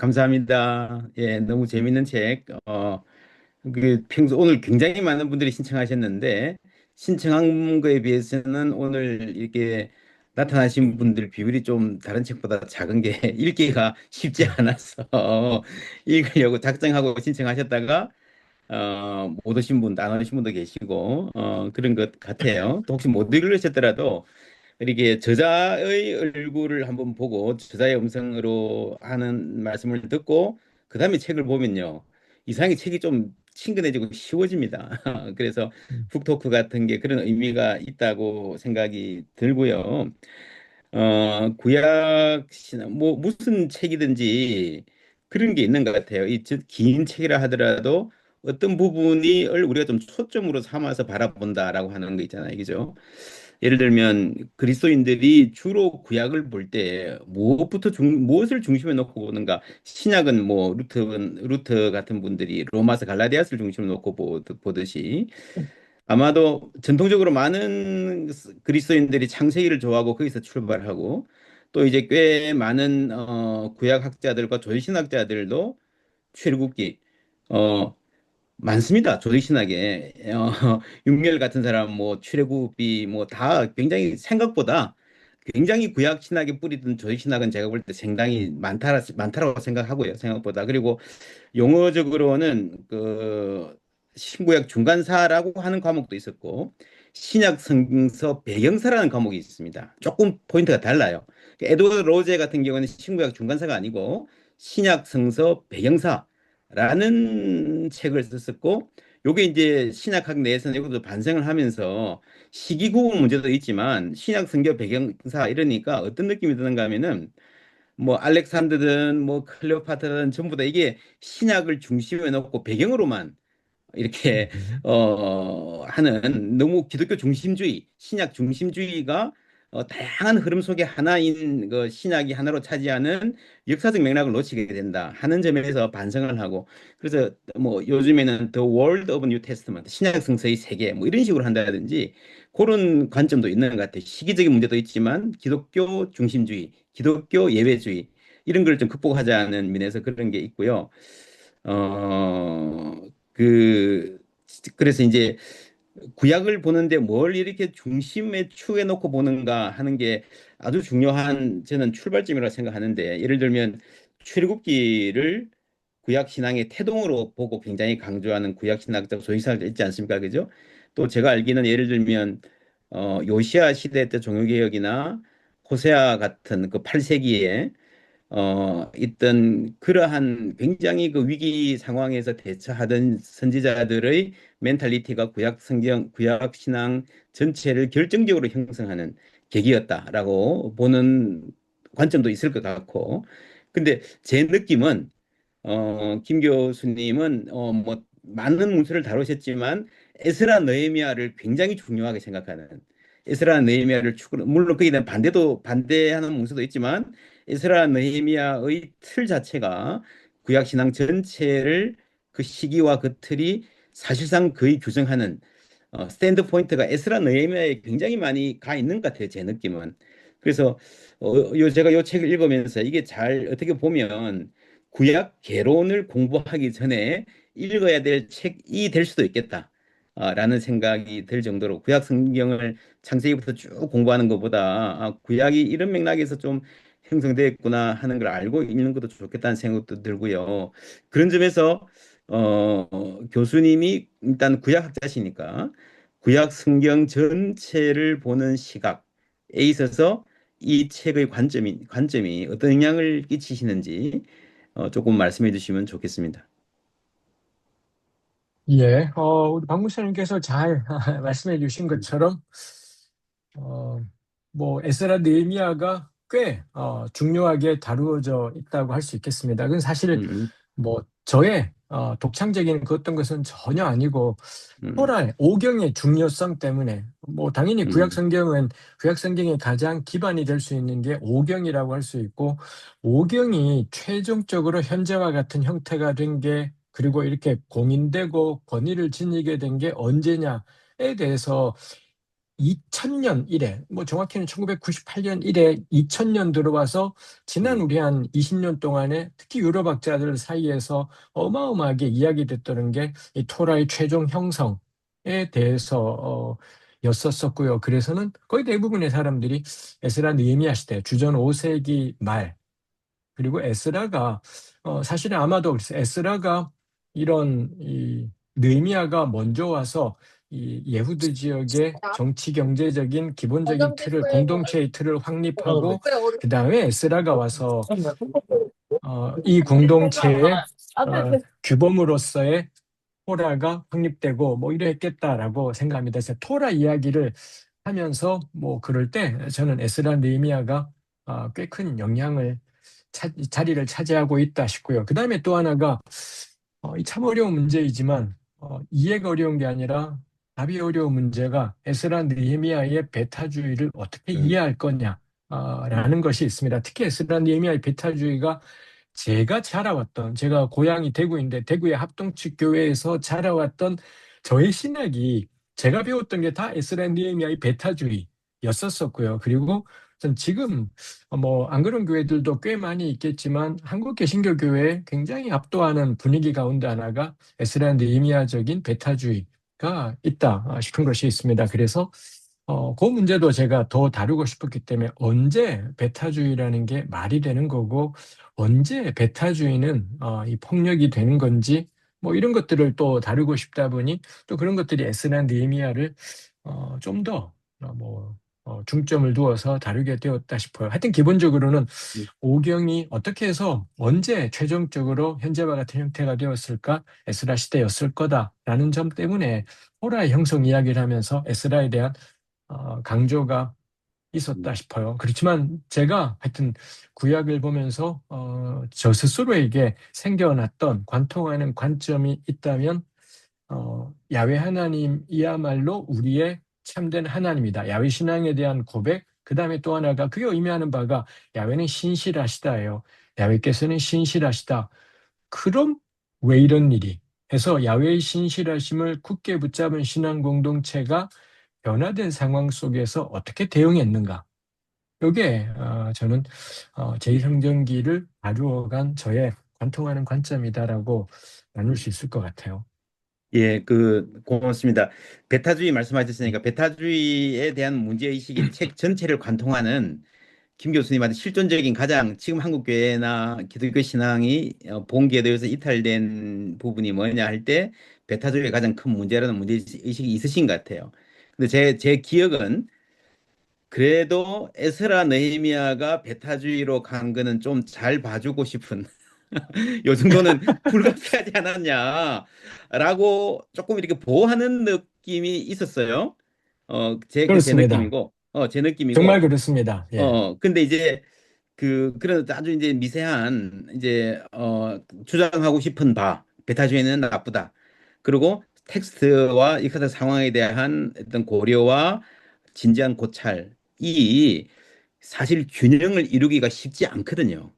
감사합니다. 예, 너무 재밌는 책. 평소 오늘 굉장히 많은 분들이 신청하셨는데, 신청한 거에 비해서는 오늘 이렇게 나타나신 분들 비율이 좀 다른 책보다 작은 게 읽기가 쉽지 네. 않아서 읽으려고 작정하고 신청하셨다가, 못 오신 분, 안 오신 분도 계시고, 그런 것 같아요. 또 혹시 못 읽으셨더라도 이렇게 저자의 얼굴을 한번 보고 저자의 음성으로 하는 말씀을 듣고 그다음에 책을 보면요. 이상하게 책이 좀 친근해지고 쉬워집니다. 그래서 음. 북토크 같은 게 그런 의미가 있다고 생각이 들고요. 구약 신화 뭐 무슨 책이든지 그런 게 있는 것 같아요. 긴 책이라 하더라도 어떤 부분을 우리가 좀 초점으로 삼아서 바라본다라고 하는 거 있잖아요. 그죠? 예를 들면 그리스도인들이 주로 구약을 볼 때 무엇을 중심에 놓고 보는가? 신약은 뭐 루터 같은 분들이 로마서 갈라디아서를 중심으로 놓고 보듯이 아마도 전통적으로 많은 그리스도인들이 창세기를 좋아하고 거기서 출발하고 또 이제 꽤 많은 구약학자들과 조지신학자들도 출애굽기 어, 많습니다. 조직신학에 윤미열 같은 사람 뭐 출애굽이 뭐 다 굉장히 생각보다 굉장히 구약 신학에 뿌리던 조직신학은 제가 볼 때 상당히 많다라고 생각하고요. 생각보다 그리고 용어적으로는 그 신구약 중간사라고 하는 과목도 있었고 신약 성서 배경사라는 과목이 있습니다. 조금 포인트가 달라요. 에드워드 로제 같은 경우는 신구약 중간사가 아니고 신약 성서 배경사라는 책을 썼었고 요게 이제 신약학 내에서는 이것도 반성을 하면서 시기 구분 문제도 있지만 신약 성경 배경사 이러니까 어떤 느낌이 드는가 하면은 뭐 알렉산더든 뭐 클레오파트라든 전부 다 이게 신약을 중심에 놓고 배경으로만 이렇게 음. 하는 너무 기독교 중심주의, 신약 중심주의가 다양한 흐름 속에 하나인 그 신약이 하나로 차지하는 역사적 맥락을 놓치게 된다 하는 점에서 반성을 하고 그래서 뭐 요즘에는 The World of New Testament 신약 성서의 세계 뭐 이런 식으로 한다든지 그런 관점도 있는 것 같아요. 시기적인 문제도 있지만 기독교 중심주의, 기독교 예외주의 이런 걸 좀 극복하자는 면에서 그런 게 있고요. 어, 그, 그래서 이제 구약을 보는데 뭘 이렇게 중심에 축에 놓고 보는가 하는 게 아주 중요한 저는 출발점이라고 생각하는데 예를 들면 출애굽기를 구약 신앙의 태동으로 보고 굉장히 강조하는 구약 신학자 소위사들 있지 않습니까? 그죠? 또 제가 알기는 예를 들면 요시아 시대 때 종교개혁이나 호세아 같은 그 8세기에 있던 그러한 굉장히 그 위기 상황에서 대처하던 선지자들의 멘탈리티가 구약 성경, 구약 신앙 전체를 결정적으로 형성하는 계기였다라고 보는 관점도 있을 것 같고. 근데 제 느낌은 김 교수님은 뭐 많은 문서를 다루셨지만 에스라 느헤미야를 굉장히 중요하게 생각하는 에스라 느헤미야를 물론 거기에 대한 반대하는 문서도 있지만 에스라 느헤미야의 틀 자체가 구약 신앙 전체를 그 시기와 그 틀이 사실상 거의 규정하는 스탠드 포인트가 에스라 느헤미야에 굉장히 많이 가 있는 것 같아요. 제 느낌은. 그래서 제가 요 책을 읽으면서 이게 잘 어떻게 보면 구약 개론을 공부하기 전에 읽어야 될 책이 될 수도 있겠다. 라는 생각이 들 정도로 구약 성경을 창세기부터 쭉 공부하는 것보다 구약이 이런 맥락에서 좀 형성되었구나 하는 걸 알고 읽는 것도 좋겠다는 생각도 들고요. 그런 점에서 교수님이 일단 구약학자시니까 구약 성경 전체를 보는 시각에 있어서 이 책의 관점이 어떤 영향을 끼치시는지 조금 말씀해 주시면 좋겠습니다. 예, 우리 박 목사님께서 잘 말씀해 주신 것처럼, 어, 뭐, 에스라 느헤미야가 꽤 중요하게 다루어져 있다고 할 수 있겠습니다. 그건 사실 음, 뭐, 저의 독창적인 그 어떤 것은 전혀 아니고, 음, 토라의 오경의 중요성 때문에, 뭐, 당연히 구약 음, 성경은 구약 성경의 가장 기반이 될 수 있는 게 오경이라고 할 수 있고, 오경이 최종적으로 현재와 같은 형태가 된 게, 그리고 이렇게 공인되고 권위를 지니게 된 게 언제냐에 대해서 2000년 이래, 뭐 정확히는 1998년 이래 2000년 들어와서 지난 예, 우리 한 20년 동안에 특히 유럽학자들 사이에서 어마어마하게 이야기됐던 게 이 토라의 최종 형성에 대해서 였었었고요. 그래서는 거의 대부분의 사람들이 에스라 느헤미야 시대 주전 5세기 말 그리고 에스라가 사실은 아마도 그랬어요. 에스라가 이런 이 느헤미야가 먼저 와서 이 예후드 지역의 정치 경제적인 기본적인 틀을 공동체의 틀을 확립하고 그 다음에 에스라가 와서 이 공동체의 규범으로서의 토라가 확립되고 뭐 이러했겠다라고 생각합니다. 그래서 토라 이야기를 하면서 뭐 그럴 때 저는 에스라 느헤미야가 꽤 큰 영향을 자리를 차지하고 있다 싶고요. 그 다음에 또 하나가 이참 어려운 문제이지만 이해가 어려운 게 아니라 답이 어려운 문제가 에스라 느헤미야의 베타주의를 어떻게 음, 이해할 거냐라는 것이 있습니다. 특히 에스라 느헤미야의 베타주의가 제가 고향이 대구인데 대구의 합동측 교회에서 자라왔던 저의 신학이 제가 배웠던 게 다 에스라 느헤미야의 베타주의였었었고요. 그리고 전 지금 뭐 안 그런 교회들도 꽤 많이 있겠지만 한국 개신교 교회에 굉장히 압도하는 분위기 가운데 하나가 에스라 느헤미야적인 베타주의가 있다 싶은 것이 있습니다. 그래서 그 문제도 제가 더 다루고 싶었기 때문에 언제 베타주의라는 게 말이 되는 거고 언제 베타주의는 이 폭력이 되는 건지 뭐 이런 것들을 또 다루고 싶다 보니 또 그런 것들이 에스라 느헤미야를 좀 더 중점을 두어서 다루게 되었다 싶어요. 하여튼 기본적으로는 예. 오경이 어떻게 해서 언제 최종적으로 현재와 같은 형태가 되었을까? 에스라 시대였을 거다라는 점 때문에 호라의 형성 이야기를 하면서 에스라에 대한 강조가 있었다 싶어요. 그렇지만 제가 하여튼 구약을 보면서 저 스스로에게 생겨났던 관통하는 관점이 있다면 야훼 하나님이야말로 우리의 참된 하나님이다. 야훼 신앙에 대한 고백, 그 다음에 또 하나가 그게 의미하는 바가 야훼는 신실하시다예요. 야훼께서는 신실하시다. 그럼 왜 이런 일이? 해서 야훼의 신실하심을 굳게 붙잡은 신앙 공동체가 변화된 상황 속에서 어떻게 대응했는가? 이게 저는 제2성전기를 다루어간 저의 관통하는 관점이다라고 나눌 수 있을 것 같아요. 예, 고맙습니다. 베타주의 말씀하셨으니까 베타주의에 대한 문제의식이 책 전체를 관통하는 김 교수님한테 실존적인 가장 지금 한국 교회나 기독교 신앙이 본계도에서 이탈된 부분이 뭐냐 할 때 베타주의가 가장 큰 문제라는 문제의식이 있으신 것 같아요. 근데 제 기억은 그래도 에스라 느헤미야가 베타주의로 간 거는 좀 잘 봐주고 싶은 요 정도는 불가피하지 않았냐라고 조금 이렇게 보호하는 느낌이 있었어요. 제 그렇습니다. 느낌이고, 제 정말 느낌이고, 그렇습니다. 예. 근데 이제 그런 아주 이제 미세한 이제 주장하고 싶은 바, 베타주의는 나쁘다. 그리고 텍스트와 역사적 상황에 대한 어떤 고려와 진지한 고찰이 사실 균형을 이루기가 쉽지 않거든요.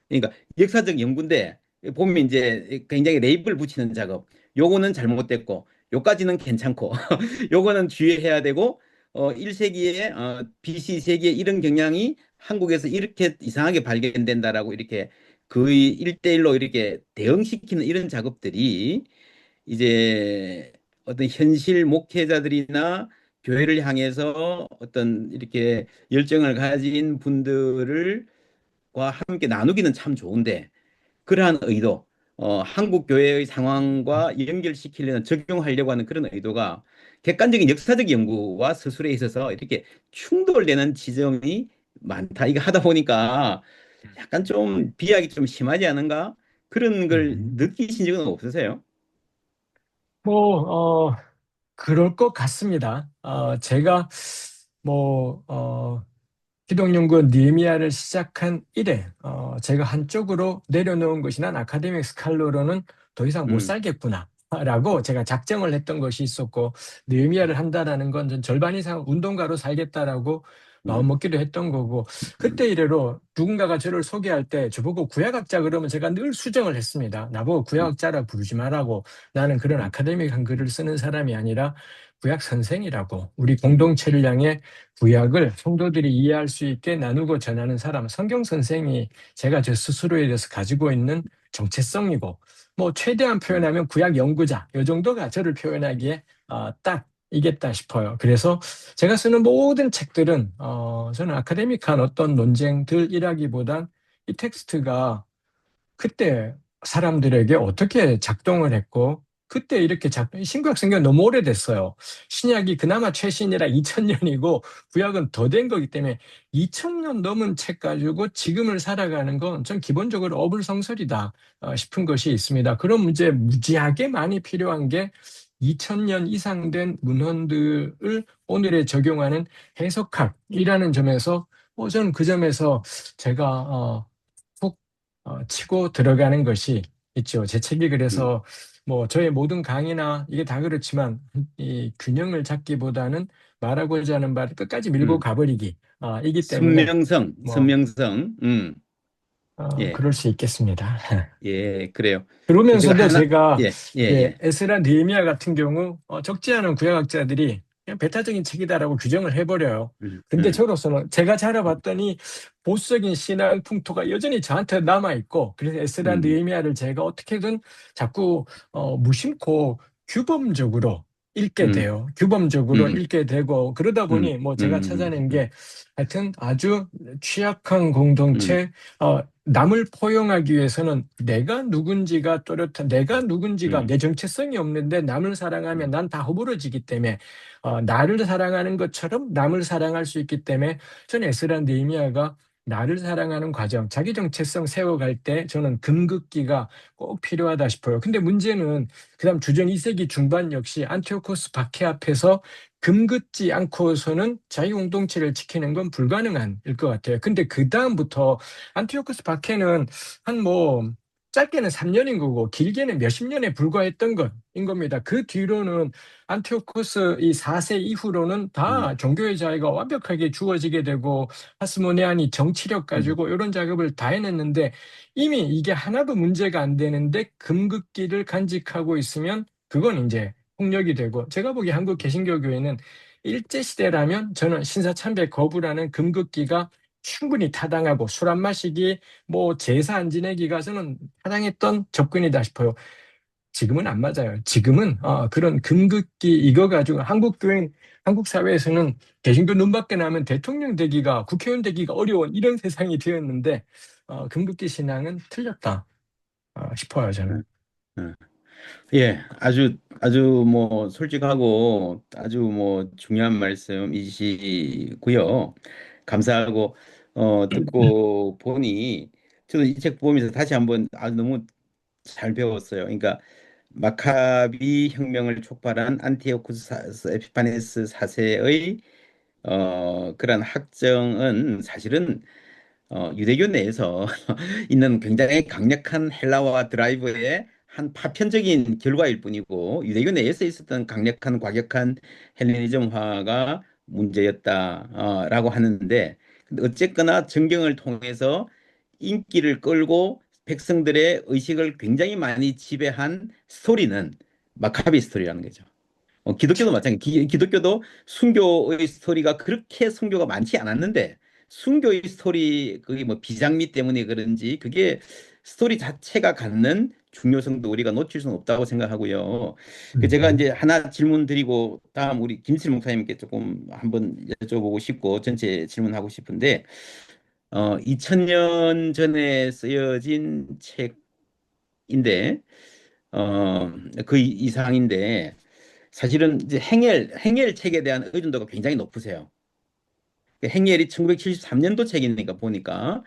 그러니까 역사적 연구인데 보면 이제 굉장히 레이블 붙이는 작업. 요거는 잘못됐고 요까지는 괜찮고 요거는 주의해야 되고 1세기에 BC 세기에 이런 경향이 한국에서 이렇게 이상하게 발견된다라고 이렇게 거의 1대1로 이렇게 대응시키는 이런 작업들이 이제 어떤 현실 목회자들이나 교회를 향해서 어떤 이렇게 열정을 가진 분들을 과 함께 나누기는 참 좋은데 그러한 의도, 한국 교회의 상황과 연결시키려는 적용하려고 하는 그런 의도가 객관적인 역사적 연구와 서술에 있어서 이렇게 충돌되는 지점이 많다. 이거 하다 보니까 약간 좀 비약이 좀 심하지 않은가? 그런 걸 음. 느끼신 적은 없으세요? 뭐, 그럴 것 같습니다. 제가 뭐, 기독연구원 니에미아를 시작한 이래 제가 한쪽으로 내려놓은 것이 난 아카데믹 스칼로로는 더 이상 못 음, 살겠구나 라고 제가 작정을 했던 것이 있었고 느헤미야를 한다라는 건 전 절반 이상 운동가로 살겠다라고 음, 마음먹기도 했던 거고 음, 그때 이래로 누군가가 저를 소개할 때 저보고 구약학자 그러면 제가 늘 수정을 했습니다. 나보고 음, 구약학자라 부르지 말라고 나는 그런 음, 아카데믹한 글을 쓰는 사람이 아니라 구약 선생이라고 우리 공동체를 향해 구약을 성도들이 이해할 수 있게 나누고 전하는 사람, 성경 선생이 제가 저 스스로에 대해서 가지고 있는 정체성이고 뭐 최대한 음, 표현하면 구약 연구자 이 정도가 저를 표현하기에 딱 이겠다 싶어요. 그래서 제가 쓰는 모든 책들은 저는 아카데믹한 어떤 논쟁들이라기보단 이 텍스트가 그때 사람들에게 어떻게 작동을 했고, 그때 이렇게 신구약 성경 너무 오래됐어요. 신약이 그나마 최신이라 2000년이고, 구약은 더 된 거기 때문에 2000년 넘은 책 가지고 지금을 살아가는 건 전 기본적으로 어불성설이다 싶은 것이 있습니다. 그런 문제 무지하게 많이 필요한 게 2000년 이상 된 문헌들을 오늘에 적용하는 해석학이라는 점에서 저는 그 점에서 제가 푹 치고 들어가는 것이 있죠. 제 책이 음, 그래서 뭐 저의 모든 강의나 이게 다 그렇지만 이 균형을 잡기보다는 말하고자 하는 바를 끝까지 밀고 음. 가버리기 이기 때문에 선명성, 뭐 선명성, 예, 그럴 수 있겠습니다. 예, 그래요. 제가 그러면서도 하나, 제가 예, 예, 예, 예, 에스라 느헤미야 같은 경우 적지 않은 구약학자들이 그냥 배타적인 책이다라고 규정을 해버려요. 음, 근데 음, 저로서는 제가 자라봤더니 보수적인 신앙 풍토가 여전히 저한테 남아 있고 그래서 에스라 음, 느헤미야를 제가 어떻게든 자꾸 무심코 규범적으로 읽게 음, 돼요. 규범적으로 음, 읽게 되고 그러다 음, 보니 뭐 제가 음, 찾아낸 음, 게 하여튼 아주 취약한 음, 공동체 남을 포용하기 위해서는 내가 누군지가 또렷한, 내가 누군지가 음, 내 정체성이 없는데 남을 사랑하면 음, 난 다 허물어지기 때문에 나를 사랑하는 것처럼 남을 사랑할 수 있기 때문에 저는 에스라 느헤미야가 나를 사랑하는 과정, 자기 정체성 세워갈 때 저는 금긋기가 꼭 필요하다 싶어요. 근데 문제는 그다음 주전 2세기 중반 역시 안티오코스 박해 앞에서 금긋지 않고서는 자기 공동체를 지키는 건 불가능한 일 것 같아요. 근데 그 다음부터 안티오쿠스 박해는 한 뭐 짧게는 3년인 거고 길게는 몇십 년에 불과했던 것인 겁니다. 그 뒤로는 안티오쿠스 이 4세 이후로는 음, 다 종교의 자유가 완벽하게 주어지게 되고 하스모니아니 정치력 음, 가지고 이런 작업을 다 해냈는데 이미 이게 하나도 문제가 안 되는데 금극기를 간직하고 있으면 그건 이제 폭력이 되고 제가 보기에 한국 개신교교회는 일제시대라면 저는 신사참배 거부라는 금극기가 충분히 타당하고 술 안 마시기, 뭐 제사 안 지내기가 저는 타당했던 접근이다 싶어요. 지금은 안 맞아요. 지금은 그런 금극기 이거 가지고 한국 교회, 한국 사회에서는 개신교 눈 밖에 나면 대통령 되기가 국회의원 되기가 어려운 이런 세상이 되었는데 금극기 신앙은 틀렸다 싶어요 저는. 음, 음. 예, 아주 뭐 솔직하고 아주 뭐 중요한 말씀이시고요. 감사하고 듣고 보니 저도 이 책 보면서 다시 한번 너무 잘 배웠어요. 그러니까 마카비 혁명을 촉발한 안티오쿠스 에피파네스 4세의 그런 학정은 사실은 유대교 내에서 있는 굉장히 강력한 헬라와 드라이브의 한 파편적인 결과일 뿐이고 유대교 내에서 있었던 강력한 과격한 헬레니즘화가 문제였다라고 하는데 근데 어쨌거나 정경을 통해서 인기를 끌고 백성들의 의식을 굉장히 많이 지배한 스토리는 마카비 스토리라는 거죠. 기독교도 마찬가지. 기독교도 순교의 스토리가 그렇게 순교가 많지 않았는데 순교의 스토리 그게 뭐 비장미 때문에 그런지 그게 스토리 자체가 갖는 중요성도 우리가 놓칠 수는 없다고 생각하고요. 그 제가 음. 이제 하나 질문 드리고 다음 우리 김실 목사님께 조금 한번 여쭤보고 싶고 전체 질문하고 싶은데 2000년 전에 쓰여진 책인데 그 이상인데 사실은 이제 행엘 책에 대한 의존도가 굉장히 높으세요. 그 행엘이 1973년도 책이니까 보니까.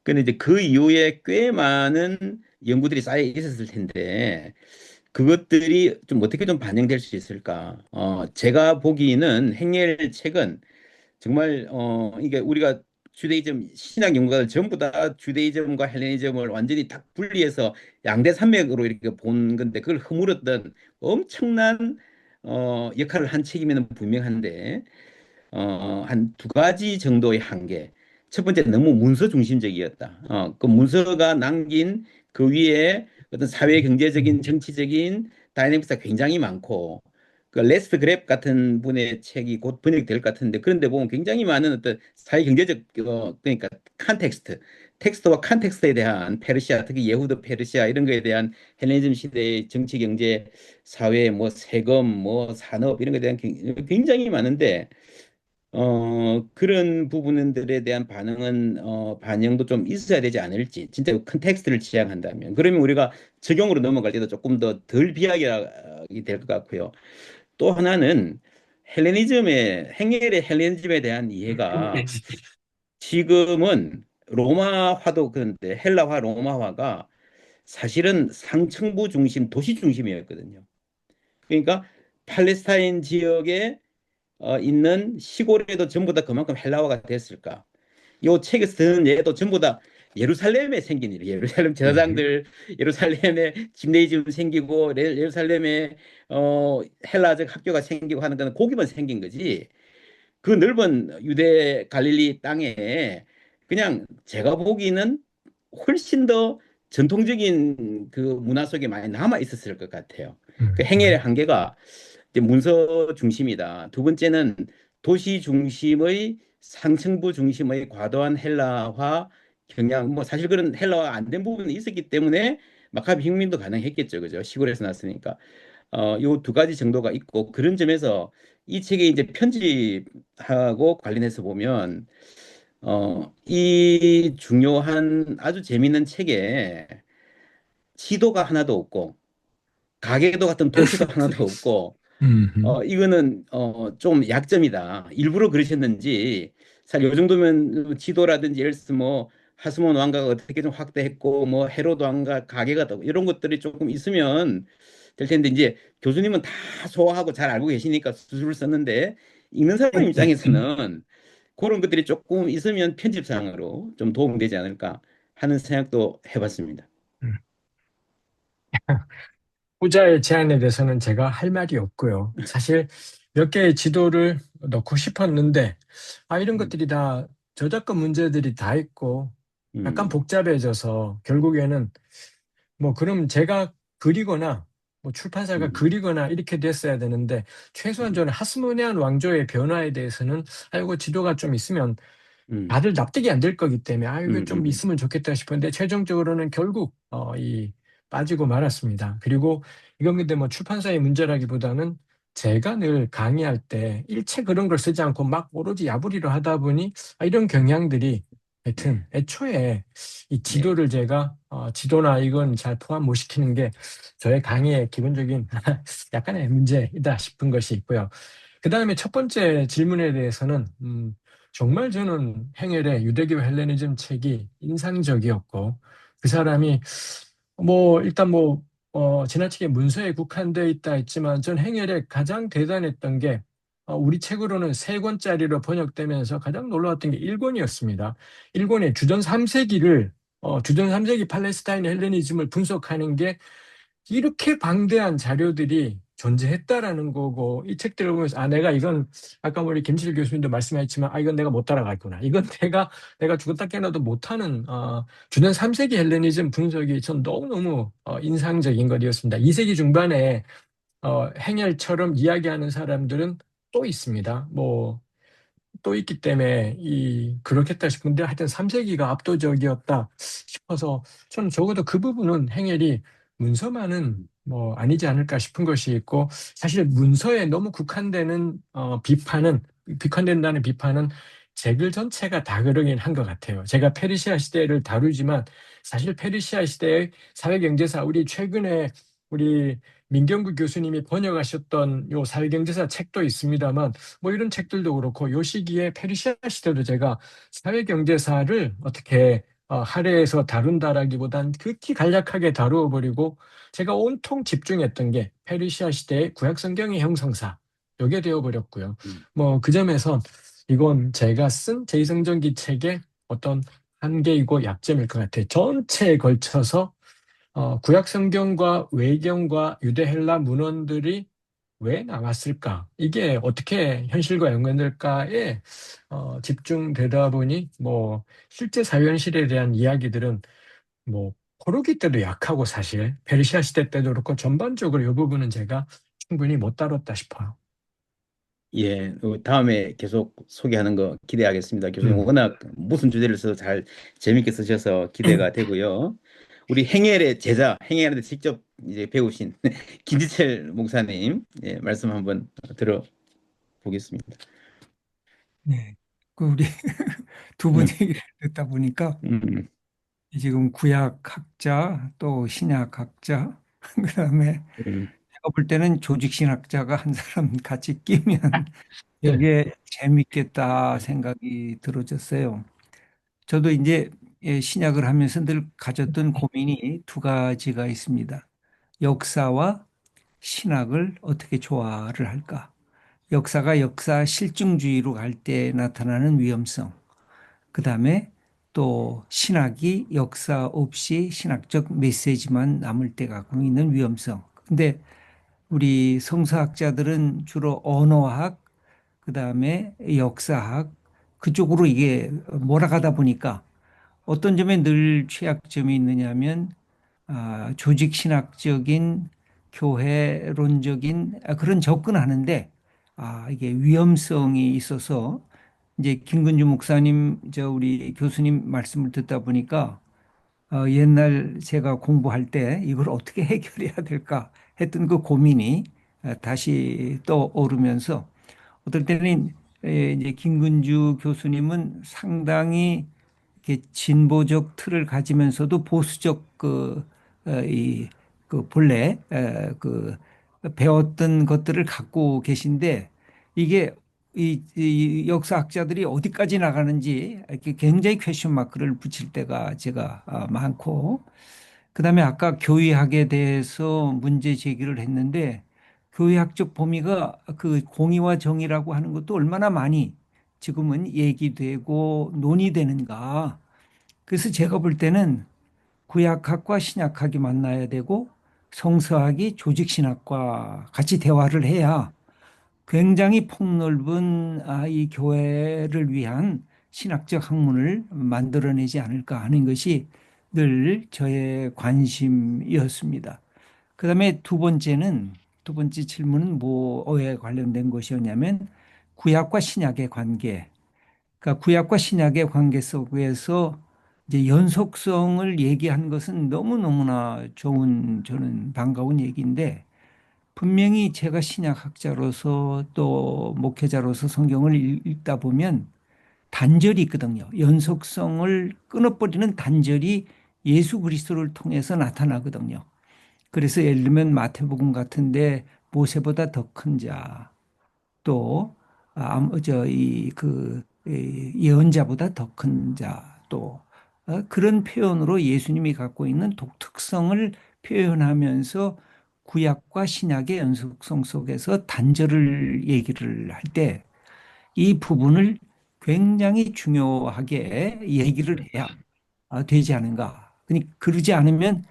근데 이제 그 이후에 꽤 많은 연구들이 쌓여 있었을 텐데 그것들이 좀 어떻게 좀 반영될 수 있을까? 제가 보기에는 행엘 책은 정말 이게 우리가 주데이즘 신학 연구가들 전부 다 주데이즘과 헬레니즘을 완전히 딱 분리해서 양대 산맥으로 이렇게 본 건데 그걸 허물었던 엄청난 역할을 한 책이면 분명한데 한 두 가지 정도의 한계. 첫 번째 너무 문서 중심적이었다. 그 문서가 남긴 그 위에 어떤 사회 음. 경제적인 정치적인 다이내믹스가 굉장히 많고 그 레스트 그랩 같은 분의 책이 곧 번역될 것 같은데 그런데 보면 굉장히 많은 어떤 사회 경제적 그러니까 컨텍스트, 텍스트와 컨텍스트에 대한 페르시아 특히 예후드 페르시아 이런 거에 대한 헬레니즘 시대의 정치 경제 사회 뭐 세금 뭐 산업 이런 거에 대한 굉장히 많은데 그런 부분들에 대한 반응은 반영도 좀 있어야 되지 않을지 진짜 컨텍스트를 지향한다면 그러면 우리가 적용으로 넘어갈 때도 조금 더 덜 비약이 될 것 같고요. 또 하나는 행렬의 헬레니즘에 대한 이해가 지금은 로마화도 그런데 헬라화, 로마화가 사실은 상층부 중심, 도시 중심이었거든요. 그러니까 팔레스타인 지역에 있는 시골에도 전부 다 그만큼 헬라화가 됐을까? 요 책에서 드는 예도 전부 다 예루살렘에 생긴 일이에요. 예루살렘 음, 제사장들, 예루살렘에 집내이즘 생기고, 예루살렘에 헬라적 학교가 생기고 하는 거는 거기만 생긴 거지. 그 넓은 유대 갈릴리 땅에 그냥 제가 보기에는 훨씬 더 전통적인 그 문화 속에 많이 남아 있었을 것 같아요. 그 음, 행렬의 음, 한계가 이제 문서 중심이다. 두 번째는 도시 중심의 상층부 중심의 과도한 헬라화 경향, 뭐 사실 그런 헬라화 안 된 부분이 있었기 때문에 마카비 혁명도 가능했겠죠, 그죠? 시골에서 났으니까. 요 두 가지 정도가 있고 그런 점에서 이 책의 이제 편집하고 관련해서 보면 이 중요한 아주 재미있는 책에 지도가 하나도 없고 가계도 같은 도표도 하나도 없고 이거는 좀 약점이다. 일부러 그러셨는지 사실 요 정도면 지도라든지 예를 들어서 뭐 하스몬 왕가가 어떻게 좀 확대했고 뭐 헤로드 왕가 가계가 더 이런 것들이 조금 있으면 될 텐데 이제 교수님은 다 소화하고 잘 알고 계시니까 수술을 썼는데 읽는 사람 입장에서는 그런 것들이 조금 있으면 편집상으로 좀 도움되지 않을까 하는 생각도 해봤습니다. 음. 후자의 제안에 대해서는 제가 할 말이 없고요. 사실 몇 개의 지도를 넣고 싶었는데, 이런 음, 것들이 다 저작권 문제들이 다 있고, 약간 음, 복잡해져서 결국에는 뭐 그럼 제가 그리거나 뭐 출판사가 음, 그리거나 이렇게 됐어야 되는데 최소한 음, 저는 하스모니안 왕조의 변화에 대해서는 이거 지도가 좀 있으면 음, 다들 납득이 안 될 거기 때문에 이게 음, 좀 음, 있으면 좋겠다 싶은데 최종적으로는 결국 이 빠지고 말았습니다. 그리고 이건 근데 뭐 출판사의 문제라기보다는 제가 늘 강의할 때 일체 그런 걸 쓰지 않고 막 오로지 야부리로 하다 보니 이런 경향들이 하여튼 네, 애초에 이 네, 지도를 제가 지도나 이건 잘 포함 못 시키는 게 저의 강의의 기본적인 약간의 문제이다 싶은 것이 있고요. 그 다음에 첫 번째 질문에 대해서는 정말 저는 행헬의 유대교 헬레니즘 책이 인상적이었고 그 사람이 뭐 일단 뭐 지나치게 문서에 국한되어 있다 했지만 전 행헬의 가장 대단했던 게 우리 책으로는 세 권짜리로 번역되면서 가장 놀라웠던 게 1권이었습니다. 1권의 주전 3세기를 주전 3세기 팔레스타인 헬레니즘을 분석하는 게 이렇게 방대한 자료들이 존재했다라는 거고 이 책들을 보면서 내가 이건 아까 우리 김실 교수님도 말씀하셨지만 이건 내가 못 따라가겠구나 이건 내가 죽었다 깨어나도 못하는 주전 3세기 헬레니즘 분석이 전 너무너무 인상적인 것이었습니다. 2세기 중반에 행렬처럼 이야기하는 사람들은 또 있습니다. 뭐 또 있기 때문에 그렇겠다 싶은데 하여튼 3세기가 압도적이었다 싶어서 저는 적어도 그 부분은 행엘이 문서만은 뭐 아니지 않을까 싶은 것이 있고 사실 문서에 너무 국한되는 비판된다는 비판은 제 글 전체가 다 그러긴 한 것 같아요. 제가 페르시아 시대를 다루지만 사실 페르시아 시대의 사회경제사 우리 최근에 우리 민경구 교수님이 번역하셨던 요 사회경제사 책도 있습니다만 뭐 이런 책들도 그렇고 요 시기에 페르시아 시대도 제가 사회경제사를 어떻게 할애해서 다룬다라기보단 극히 간략하게 다루어 버리고 제가 온통 집중했던 게 페르시아 시대의 구약성경의 형성사 요게 되어 버렸고요. 음, 뭐 그 점에서 이건 제가 쓴 제2성전기 책의 어떤 한계이고 약점일 것 같아요. 전체에 걸쳐서 구약 성경과 외경과 유대 헬라 문헌들이 왜 나왔을까? 이게 어떻게 현실과 연관될까에 집중되다 보니 뭐 실제 사회현실에 대한 이야기들은 뭐 포로기 때도 약하고 사실 페르시아 시대 때도 그렇고 전반적으로 이 부분은 제가 충분히 못 다뤘다 싶어요. 예, 다음에 계속 소개하는 거 기대하겠습니다. 교수님 음. 워낙 무슨 주제를 써도 잘 재밌게 쓰셔서 기대가 되고요. 우리 행엘의 제자, 행엘한테 직접 이제 배우신 김지철 목사님, 예, 말씀 한번 들어보겠습니다. 네. 그 우리 두 분 음, 얘기를 듣다 보니까 음, 지금 구약학자 또 신약학자 그다음에 음, 제가 볼 때는 조직신학자가 한 사람 같이 끼면 예. 되게 재밌겠다 생각이 들어졌어요. 저도 이제 신약을 하면서 늘 가졌던 고민이 두 가지가 있습니다. 역사와 신학을 어떻게 조화를 할까? 역사가 역사 실증주의로 갈 때 나타나는 위험성. 그 다음에 또 신학이 역사 없이 신학적 메시지만 남을 때 갖고 있는 위험성. 근데 우리 성서학자들은 주로 언어학, 그 다음에 역사학, 그쪽으로 이게 몰아가다 보니까 어떤 점에 늘 취약점이 있느냐면 조직 신학적인 교회론적인 그런 접근하는데 이게 위험성이 있어서 이제 김근주 목사님 저 우리 교수님 말씀을 듣다 보니까 옛날 제가 공부할 때 이걸 어떻게 해결해야 될까 했던 그 고민이 다시 떠오르면서 어떨 때는 이제 김근주 교수님은 상당히 이렇게 진보적 틀을 가지면서도 보수적 그 본래 그 배웠던 것들을 갖고 계신데 이게 이 역사학자들이 어디까지 나가는지 이렇게 굉장히 퀘스천 마크를 붙일 때가 제가 많고 그다음에 아까 교의학에 대해서 문제 제기를 했는데 교의학적 범위가 그 공의와 정의라고 하는 것도 얼마나 많이 지금은 얘기되고 논의되는가. 그래서 제가 볼 때는 구약학과 신약학이 만나야 되고 성서학이 조직신학과 같이 대화를 해야 굉장히 폭넓은 이 교회를 위한 신학적 학문을 만들어내지 않을까 하는 것이 늘 저의 관심이었습니다. 그다음에 두 번째 질문은 뭐에 관련된 것이었냐면 구약과 신약의 관계. 그러니까 구약과 신약의 관계 속에서 이제 연속성을 얘기한 것은 너무너무나 좋은 저는 반가운 얘기인데 분명히 제가 신약학자로서 또 목회자로서 성경을 읽다 보면 단절이 있거든요. 연속성을 끊어버리는 단절이 예수 그리스도를 통해서 나타나거든요. 그래서 예를 들면 마태복음 같은데 모세보다 더 큰 자, 또 저이그 예언자보다 더 큰 자, 또 그런 표현으로 예수님이 갖고 있는 독특성을 표현하면서 구약과 신약의 연속성 속에서 단절을 얘기를 할 때 이 부분을 굉장히 중요하게 얘기를 해야 되지 않은가. 그러지 않으면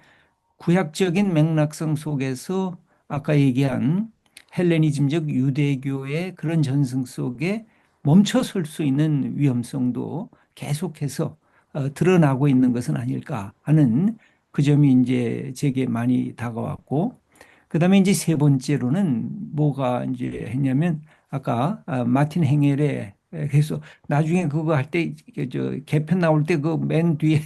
구약적인 맥락성 속에서 아까 얘기한 헬레니즘적 유대교의 그런 전승 속에 멈춰설 수 있는 위험성도 계속해서 드러나고 있는 것은 아닐까 하는 그 점이 이제 제게 많이 다가왔고 그다음에 이제 세 번째로는 뭐가 이제 했냐면 아까 마틴 행엘의 그래서 나중에 그거 할 때 저 개편 나올 때 그 맨 뒤에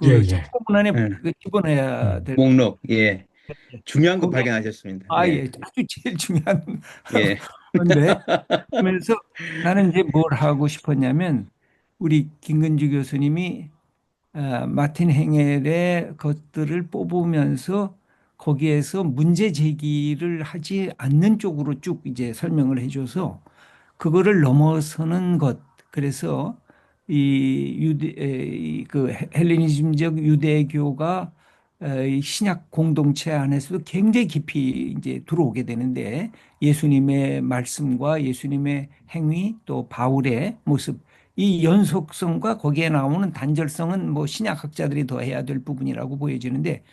예, 그 예. 참고문 안에 예, 집어넣어야 음. 될 목록, 예, 중요한 거 거기 발견하셨습니다. 예, 예 아주 제일 중요한 예, 건데 그러면서 나는 이제 뭘 하고 싶었냐면 우리 김근주 교수님이 마틴 행엘의 것들을 뽑으면서 거기에서 문제 제기를 하지 않는 쪽으로 쭉 이제 설명을 해줘서 그거를 넘어서는 것. 그래서 이 그 헬레니즘적 유대교가 이 신약 공동체 안에서도 굉장히 깊이 이제 들어오게 되는데 예수님의 말씀과 예수님의 행위 또 바울의 모습 이 연속성과 거기에 나오는 단절성은 뭐 신약학자들이 더 해야 될 부분이라고 보여지는데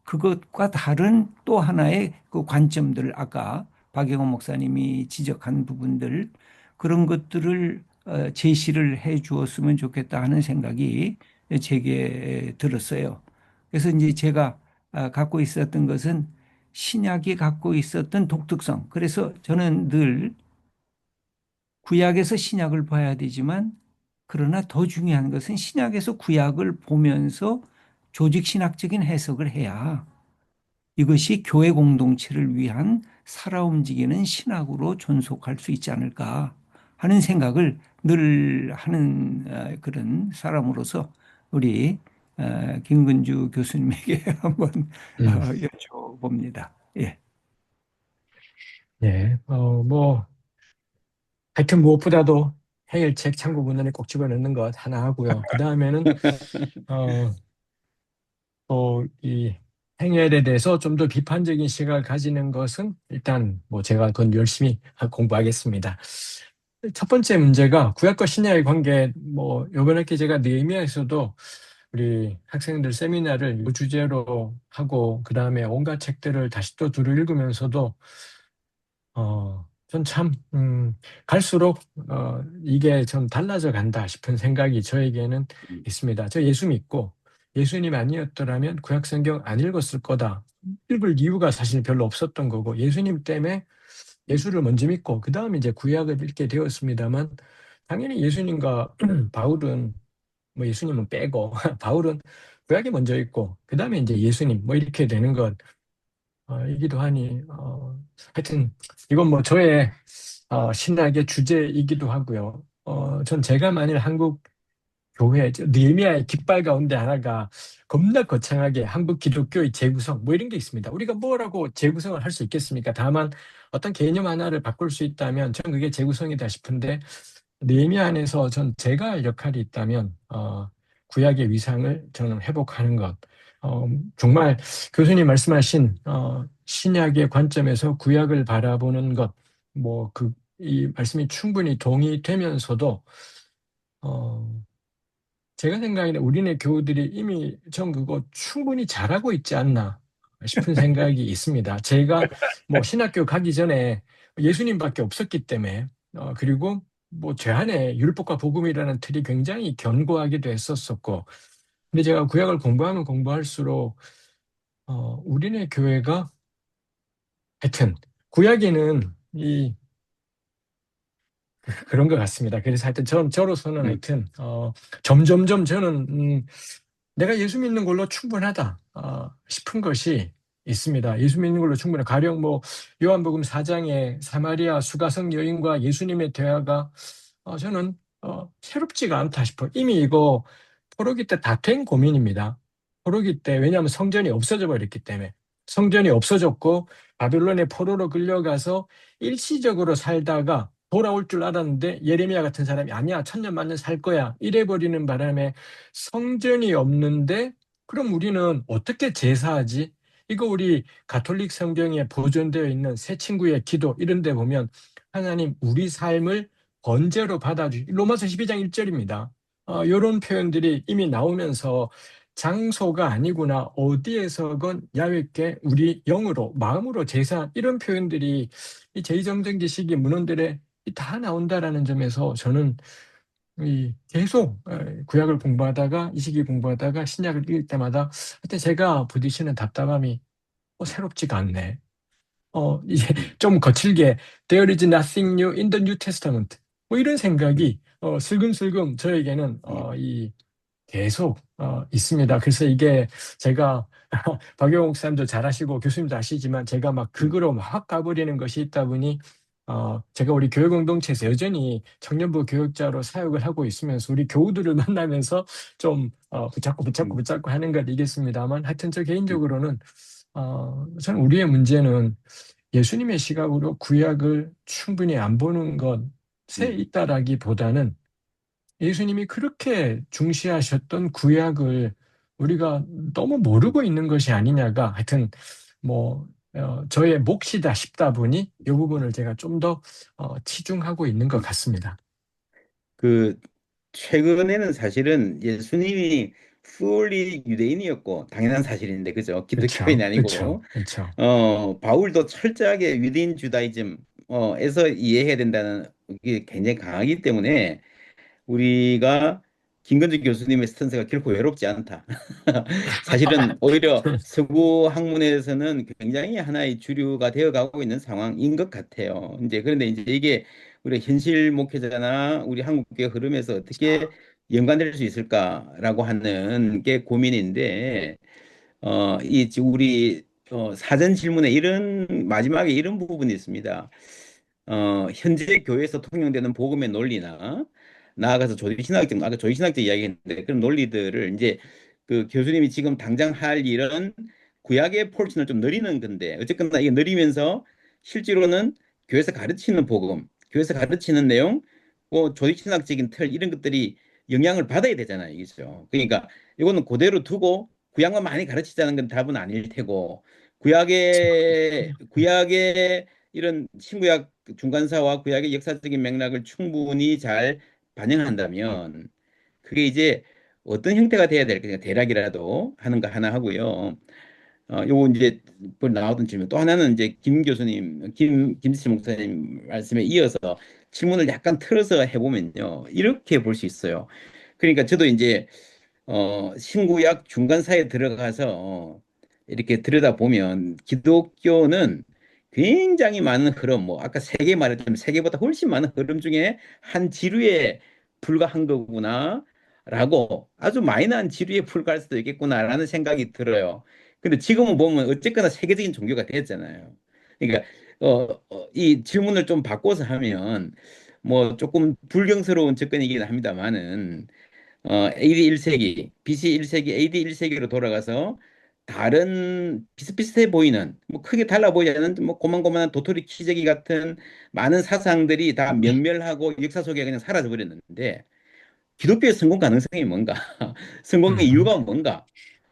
그것과 다른 또 하나의 그 관점들 아까 박영호 목사님이 지적한 부분들 그런 것들을 제시를 해 주었으면 좋겠다 하는 생각이 제게 들었어요. 그래서 이제 제가 갖고 있었던 것은 신약이 갖고 있었던 독특성. 그래서 저는 늘 구약에서 신약을 봐야 되지만 그러나 더 중요한 것은 신약에서 구약을 보면서 조직 신학적인 해석을 해야 이것이 교회 공동체를 위한 살아 움직이는 신학으로 존속할 수 있지 않을까 하는 생각을 늘 하는 그런 사람으로서 우리 김근주 교수님에게 한번 음, 여쭤봅니다. 예. 예, 뭐, 하여튼 무엇보다도 해결책 참고 문헌에 꼭 집어넣는 것 하나 하고요. 그 다음에는, 어, 이 행렬에 대해서 좀 더 비판적인 시각을 가지는 것은 일단 뭐 제가 더 열심히 공부하겠습니다. 첫 번째 문제가 구약과 신약의 관계, 뭐, 요번 학기 제가 느헤미야에서도 우리 학생들 세미나를 이 주제로 하고, 그 다음에 온갖 책들을 다시 또 두루 읽으면서도, 전 참, 갈수록, 이게 좀 달라져 간다 싶은 생각이 저에게는 있습니다. 저 예수 믿고, 예수님 아니었더라면 구약 성경 안 읽었을 거다. 읽을 이유가 사실 별로 없었던 거고, 예수님 때문에 예수를 먼저 믿고 그 다음에 이제 구약을 읽게 되었습니다만 당연히 예수님과 바울은 뭐 예수님은 빼고 바울은 구약이 먼저 있고 그 다음에 이제 예수님 뭐 이렇게 되는 것이기도 하니 하여튼 이건 뭐 저의 신학의 주제이기도 하고요. 전 제가 만일 한국 교회, 느헤미야의 깃발 가운데 하나가 겁나 거창하게 한국 기독교의 재구성 뭐 이런 게 있습니다. 우리가 뭐라고 재구성을 할 수 있겠습니까? 다만 어떤 개념 하나를 바꿀 수 있다면 전 그게 재구성이다 싶은데 느헤미야 안에서 전 제가 할 역할이 있다면 구약의 위상을 저는 회복하는 것. 정말 교수님 말씀하신 신약의 관점에서 구약을 바라보는 것, 뭐 이 말씀이 충분히 동의되면서도 어, 제가 생각에는 우리네 교우들이 이미 전 그거 충분히 잘하고 있지 않나 싶은 생각이 있습니다. 제가 뭐 신학교 가기 전에 예수님밖에 없었기 때문에 그리고 뭐 제 안에 율법과 복음이라는 틀이 굉장히 견고하기도 했었었고 근데 제가 구약을 공부하면 공부할수록 우리네 교회가 하여튼 구약에는 이 그런 것 같습니다. 그래서 하여튼 저로서는 음, 하여튼 점점점 저는 내가 예수 믿는 걸로 충분하다 싶은 것이 있습니다. 예수 믿는 걸로 충분해. 가령 뭐 요한복음 4장의 사마리아 수가성 여인과 예수님의 대화가 저는 새롭지가 않다 싶어요. 이미 이거 포로기 때 다 된 고민입니다. 포로기 때 왜냐하면 성전이 없어져 버렸기 때문에 성전이 없어졌고 바빌론의 포로로 끌려가서 일시적으로 살다가 돌아올 줄 알았는데 예레미야 같은 사람이 아니야 천년 만년 살 거야 이래 버리는 바람에 성전이 없는데 그럼 우리는 어떻게 제사하지? 이거 우리 가톨릭 성경에 보존되어 있는 새 친구의 기도 이런 데 보면 하나님 우리 삶을 번제로 받아주 로마서 12장 1절입니다. 이런 표현들이 이미 나오면서 장소가 아니구나 어디에서건 야훼께 우리 영으로 마음으로 제사 이런 표현들이 이 제2정전기 시기 문헌들에 다 나온다라는 점에서 저는 이 계속 구약을 공부하다가 이 시기 공부하다가 신약을 읽을 때마다 하여튼 제가 부딪히는 답답함이 새롭지가 않네. 이제 좀 거칠게 There is nothing new in the New Testament. 뭐 이런 음, 생각이 슬금슬금 저에게는 음, 계속 있습니다. 그래서 이게 제가 박영욱 목사님도 잘 아시고 교수님도 아시지만 제가 막 음, 극으로 막 가버리는 것이 있다 보니 제가 우리 교회 공동체에서 여전히 청년부 교육자로 사역을 하고 있으면서 우리 교우들을 만나면서 좀 음, 붙잡고 하는 건 이겠습니다만 하여튼 저 음, 개인적으로는 저는 우리의 문제는 예수님의 시각으로 구약을 충분히 안 보는 것에 음, 있다라기보다는 예수님이 그렇게 중시하셨던 구약을 우리가 너무 음, 모르고 있는 것이 아니냐가 하여튼 뭐 저의 몫이다 싶다 보니 이 부분을 제가 좀 더 치중하고 있는 것 음. 같습니다. 그 최근에는 사실은 예수님이 풀리 유대인이었고 당연한 사실인데 그죠? 기독교인이 그렇죠, 그렇죠, 아니고 그렇죠. 바울도 철저하게 유대인 주다이즘에서 이해해야 된다는 게 굉장히 강하기 때문에 우리가 김건지 교수님의 스탠스가 결코 외롭지 않다. 사실은 오히려 서구 학문에서는 굉장히 하나의 주류가 되어가고 있는 상황인 것 같아요. 이제 그런데 이제 이게 우리 현실 목회자나 우리 한국의 흐름에서 어떻게 연관될 수 있을까라고 하는 게 고민인데, 우리 사전 질문에 마지막에 이런 부분이 있습니다. 현재 교회에서 통용되는 복음의 논리나 나아가서 조지신학적, 아까 조지신학적 이야기했는데 그런 논리들을 이제 그 교수님이 지금 당장 할 일은 구약의 폴신을 좀 늘리는 건데 어쨌거나 이게 늘리면서 실제로는 교회에서 가르치는 복음, 교회에서 가르치는 내용, 조직신학적인 틀 이런 것들이 영향을 받아야 되잖아요, 이죠. 그러니까 이거는 그대로 두고 구약만 많이 가르치자는 건 답은 아닐 테고 구약의 이런 신구약 중간사와 구약의 역사적인 맥락을 충분히 잘 반영한다면 그게 이제 어떤 형태가 돼야 될까 대략이라도 하는 거 하나 하고요. 요거 이제 그 나오던 질문 또 하나는 이제 김 교수님, 김지철 목사님 말씀에 이어서 질문을 약간 틀어서 해보면요. 이렇게 볼 수 있어요. 그러니까 저도 이제 신구약 중간사에 들어가서 이렇게 들여다보면 기독교는 굉장히 많은 흐름, 뭐 아까 세계 말했지만 세계보다 훨씬 많은 흐름 중에 한 지류에 불과한 거구나라고 아주 마이너한 지류에 불과할 수도 있겠구나라는 생각이 들어요. 근데 지금은 보면 어쨌거나 세계적인 종교가 됐잖아요. 그러니까 이 질문을 좀 바꿔서 하면 뭐 조금 불경스러운 접근이긴 합니다만은 AD 1세기, BC 1세기, AD 1세기로 돌아가서 다른 비슷비슷해 보이는, 뭐 크게 달라 보이지 않는 뭐 고만고만한 도토리 키재기 같은 많은 사상들이 다 면멸하고 역사 속에 그냥 사라져 버렸는데 기독교의 성공 가능성이 뭔가? 성공의 음. 이유가 뭔가?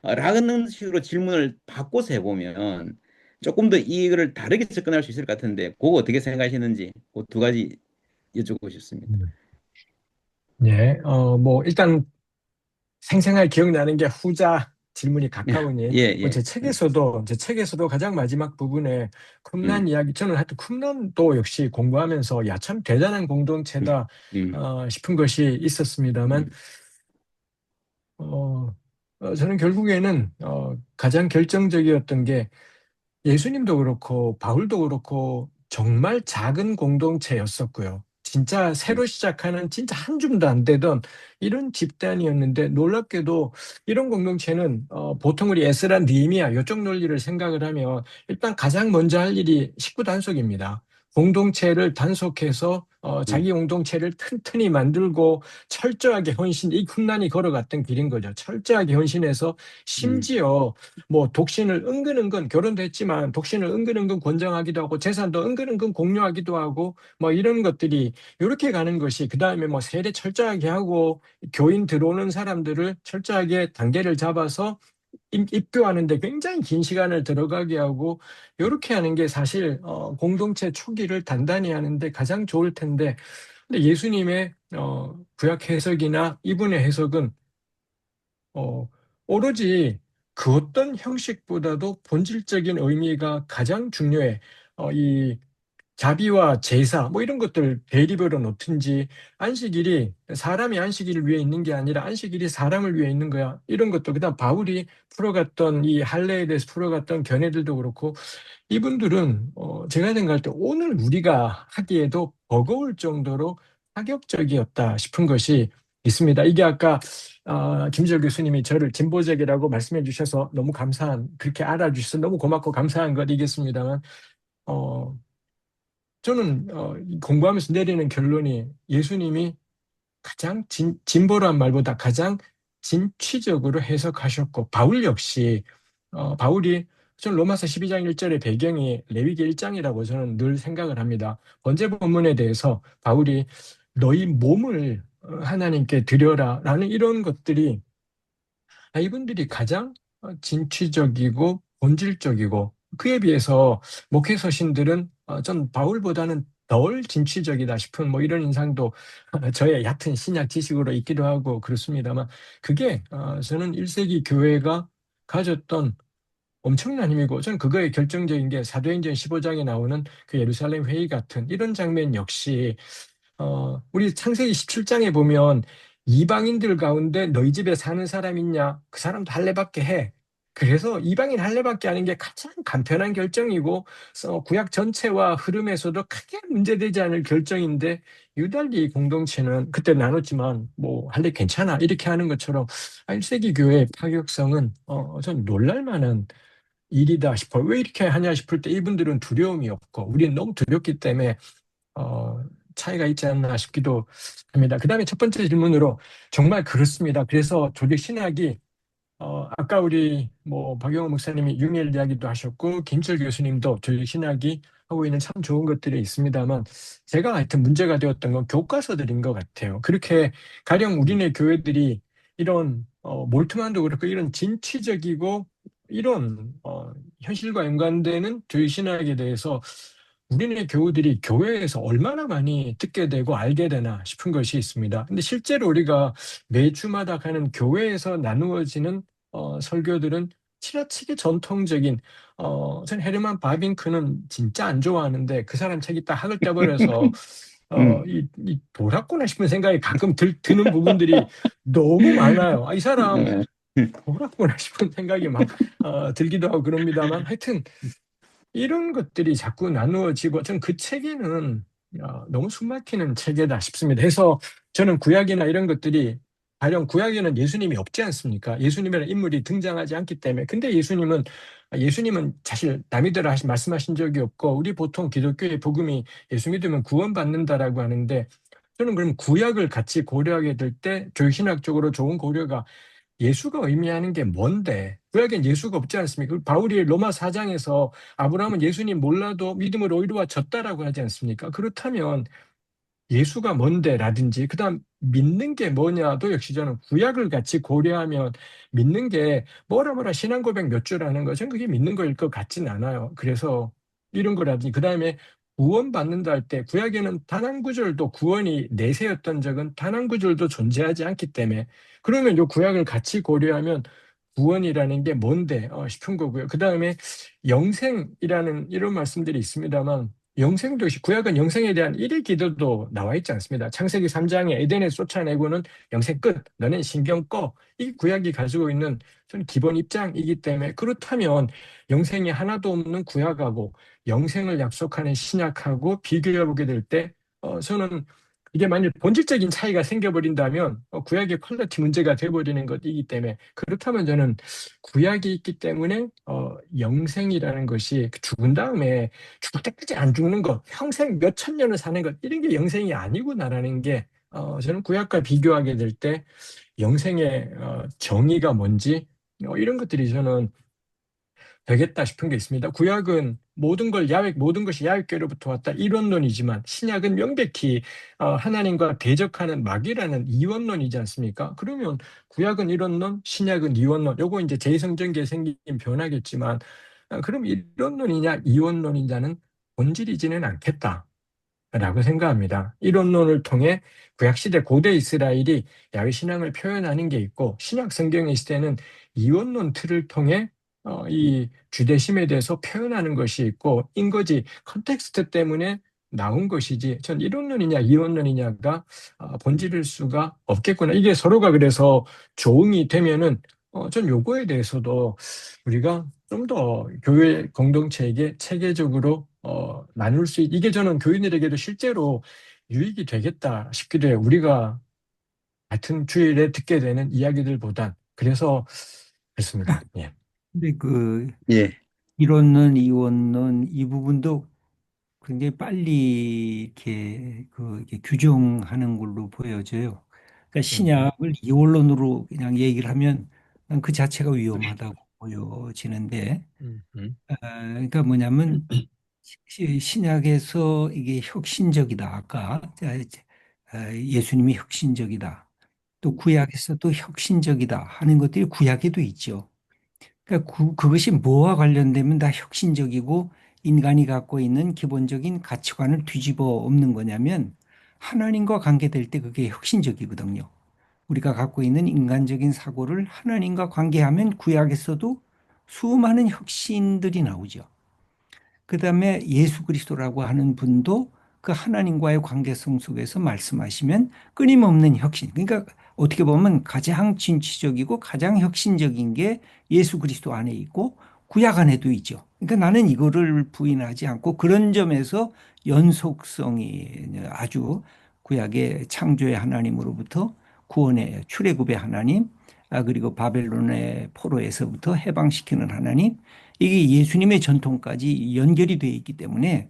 라는 식으로 질문을 바꿔서 해보면 조금 더 이거를 다르게 접근할 수 있을 것 같은데 그거 어떻게 생각하시는지 그 두 가지 여쭙고 싶습니다. 예, 뭐, 일단 생생하게 기억나는 게 후자 질문이 예, 가까우니, 뭐 예. 제 책에서도 가장 마지막 부분에 쿰란 음, 이야기, 저는 하여튼 쿰란도 역시 공부하면서, 야, 참 대단한 음, 공동체다, 음, 싶은 것이 있었습니다만, 음, 어, 저는 결국에는, 가장 결정적이었던 게 예수님도 그렇고 바울도 그렇고 정말 작은 공동체였었고요. 진짜 음, 새로 시작하는 진짜 한 줌도 안 되던 이런 집단이었는데 놀랍게도 이런 공동체는 보통 우리 에스라 느헤미야 이쪽 논리를 생각을 하면 일단 가장 먼저 할 일이 식구 단속입니다. 공동체를 단속해서 음, 자기 공동체를 튼튼히 만들고 철저하게 헌신, 이 군난이 걸어갔던 길인 거죠. 철저하게 헌신해서 음, 심지어 뭐 독신을 은근은근 결혼도 했지만 독신을 은근은근 권장하기도 하고 재산도 은근은근 공유하기도 하고 뭐 이런 것들이 이렇게 가는 것이 그다음에 뭐 세례 철저하게 하고 교인 들어오는 사람들을 철저하게 단계를 잡아서 입교하는데 굉장히 긴 시간을 들어가게 하고 이렇게 하는 게 사실 공동체 초기를 단단히 하는데 가장 좋을 텐데 근데 예수님의 구약 해석이나 이분의 해석은 어, 오로지 그 어떤 형식보다도 본질적인 의미가 가장 중요해. 이 자비와 제사 뭐 이런 것들 대립으로 놓든지 안식일이 사람이 안식일을 위해 있는 게 아니라 안식일이 사람을 위해 있는 거야. 이런 것도 그다음 바울이 풀어갔던 이 할례에 대해서 풀어갔던 견해들도 그렇고 이분들은 제가 생각할 때 오늘 우리가 하기에도 버거울 정도로 파격적이었다 싶은 것이 있습니다. 이게 아까 김지열 교수님이 저를 진보적이라고 말씀해 주셔서 너무 감사한 그렇게 알아주셔서 너무 고맙고 감사한 것이겠습니다만 어, 저는 공부하면서 내리는 결론이 예수님이 가장 진보란 말보다 가장 진취적으로 해석하셨고 바울 역시 바울이 저는 로마서 12장 1절의 배경이 레위기 1장이라고 저는 늘 생각을 합니다. 번제 본문에 대해서 바울이 너희 몸을 하나님께 드려라라는 이런 것들이 이분들이 가장 진취적이고 본질적이고 그에 비해서 목회 서신들은 전 바울보다는 덜 진취적이다 싶은 뭐 이런 인상도 저의 얕은 신약 지식으로 있기도 하고 그렇습니다만 그게 저는 1세기 교회가 가졌던 엄청난 힘이고 저는 그거의 결정적인 게 사도행전 15장에 나오는 그 예루살렘 회의 같은 이런 장면 역시 우리 창세기 17장에 보면 이방인들 가운데 너희 집에 사는 사람 있냐? 그 사람도 할례받게 해. 그래서 이방인 할례받게 하는 게 가장 간편한 결정이고 구약 전체와 흐름에서도 크게 문제되지 않을 결정인데 유달리 공동체는 그때 나눴지만 뭐 할례 괜찮아 이렇게 하는 것처럼 1세기 교회의 파격성은 전 놀랄만한 일이다 싶어요. 왜 이렇게 하냐 싶을 때 이분들은 두려움이 없고 우리는 너무 두렵기 때문에 어, 차이가 있지 않나 싶기도 합니다. 그 다음에 첫 번째 질문으로 정말 그렇습니다. 그래서 조직 신학이 아까 우리 뭐 박영호 목사님이 융엘 이야기도 하셨고 김철 교수님도 조직 신학이 하고 있는 참 좋은 것들이 있습니다만 제가 하여튼 문제가 되었던 건 교과서들인 것 같아요. 그렇게 가령 우리네 교회들이 이런 몰트만도 그렇고 이런 진취적이고 이런 현실과 연관되는 조직 신학에 대해서 우리네 교우들이 교회에서 얼마나 많이 듣게 되고 알게 되나 싶은 것이 있습니다. 근데 실제로 우리가 매주마다 가는 교회에서 나누어지는 설교들은 지나치게 전통적인 전 헤르만 바빙크는 진짜 안 좋아하는데 그 사람 책이 딱 학을 떼버려서 음. 이 돌았구나 싶은 생각이 가끔 드는 부분들이 너무 많아요. 이 사람 어, 돌았구나 싶은 생각이 막 들기도 하고 그럽니다만 하여튼 이런 것들이 자꾸 나누어지고 전 그 체계는 너무 숨막히는 체계다 싶습니다. 해서 저는 구약이나 이런 것들이 가령 구약에는 예수님이 없지 않습니까? 예수님이라는 인물이 등장하지 않기 때문에. 근데 예수님은 사실 남이대로 말씀하신 적이 없고 우리 보통 기독교의 복음이 예수 믿으면 구원받는다라고 하는데 저는 그럼 구약을 같이 고려하게 될 때 교신학적으로 좋은 고려가 예수가 의미하는 게 뭔데? 구약엔 예수가 없지 않습니까? 바울이 로마 4장에서 아브라함은 예수님 몰라도 믿음으로 이루어졌다라고 하지 않습니까? 그렇다면 예수가 뭔데? 라든지 그다음 믿는 게 뭐냐도 역시 저는 구약을 같이 고려하면 믿는 게 뭐라 신앙 고백 몇 줄 하는 것은 그게 믿는 거일 것 같진 않아요. 그래서 이런 거라든지 그다음에 구원받는다 할 때 구약에는 단 한 구절도 구원이 내세였던 적은 단 한 구절도 존재하지 않기 때문에 그러면 이 구약을 같이 고려하면 구원이라는 게 뭔데 싶은 거고요. 그다음에 영생이라는 이런 말씀들이 있습니다만 영생도 역시 구약은 영생에 대한 일일 기도도 나와 있지 않습니다. 창세기 3장에 에덴에 쫓아내고는 영생 끝, 너는 신경 꺼. 이 구약이 가지고 있는 전 기본 입장이기 때문에 그렇다면 영생이 하나도 없는 구약하고 영생을 약속하는 신약하고 비교해 보게 될 때 저는 이게 만약 본질적인 차이가 생겨버린다면 구약의 퀄리티 문제가 돼버리는 것이기 때문에 그렇다면 저는 구약이 있기 때문에 영생이라는 것이 죽은 다음에 죽을 때까지 안 죽는 것, 평생 몇 천 년을 사는 것 이런 게 영생이 아니구나라는 게 저는 구약과 비교하게 될 때 영생의 정의가 뭔지 이런 것들이 저는 되겠다 싶은 게 있습니다. 구약은 모든 것이 야훼께로부터 왔다 이론론이지만 신약은 명백히 하나님과 대적하는 마귀라는 이원론이지 않습니까? 그러면 구약은 이론론, 신약은 이원론. 요거 이제 제2성전기에 생긴 변화겠지만 그럼 이론론이냐 이원론이냐는 본질이지는 않겠다. 라고 생각합니다. 이론론을 통해 구약시대 고대 이스라엘이 야훼 신앙을 표현하는 게 있고 신약 성경에 있을 때는 이원론 틀을 통해 이 주대심에 대해서 표현하는 것이 있고 인거지 컨텍스트 때문에 나온 것이지 전 이론론이냐 이원론이냐가 본질일 수가 없겠구나. 이게 서로가 그래서 조응이 되면은 전 요거에 대해서도 우리가 좀 더 교회 공동체에게 체계적으로 나눌 이게 저는 교인들에게도 실제로 유익이 되겠다 싶기도 해요. 우리가 같은 주일에 듣게 되는 이야기들보단 그래서 그렇습니다. 예. 근데 그 예. 이론론, 이원론 이 부분도 굉장히 빨리 이렇게 규정하는 걸로 보여져요. 그러니까 음, 신약을 이원론으로 그냥 얘기를 하면 난 그 자체가 위험하다고 보여지는데, 음, 음, 그러니까 뭐냐면 신약에서 이게 혁신적이다. 아까 예수님이 혁신적이다. 또 구약에서도 혁신적이다 하는 것들이 구약에도 있죠. 그러니까 그것이 뭐와 관련되면 다 혁신적이고 인간이 갖고 있는 기본적인 가치관을 뒤집어 엎는 거냐면 하나님과 관계될 때 그게 혁신적이거든요. 우리가 갖고 있는 인간적인 사고를 하나님과 관계하면 구약에서도 수많은 혁신들이 나오죠. 그다음에 예수 그리스도라고 하는 분도 그 하나님과의 관계성 속에서 말씀하시면 끊임없는 혁신. 그러니까 어떻게 보면 가장 진취적이고 가장 혁신적인 게 예수 그리스도 안에 있고 구약 안에도 있죠. 그러니까 나는 이거를 부인하지 않고 그런 점에서 연속성이 아주 구약의 창조의 하나님으로부터 구원의 출애굽의 하나님, 그리고 바벨론의 포로에서부터 해방시키는 하나님, 이게 예수님의 전통까지 연결이 되어 있기 때문에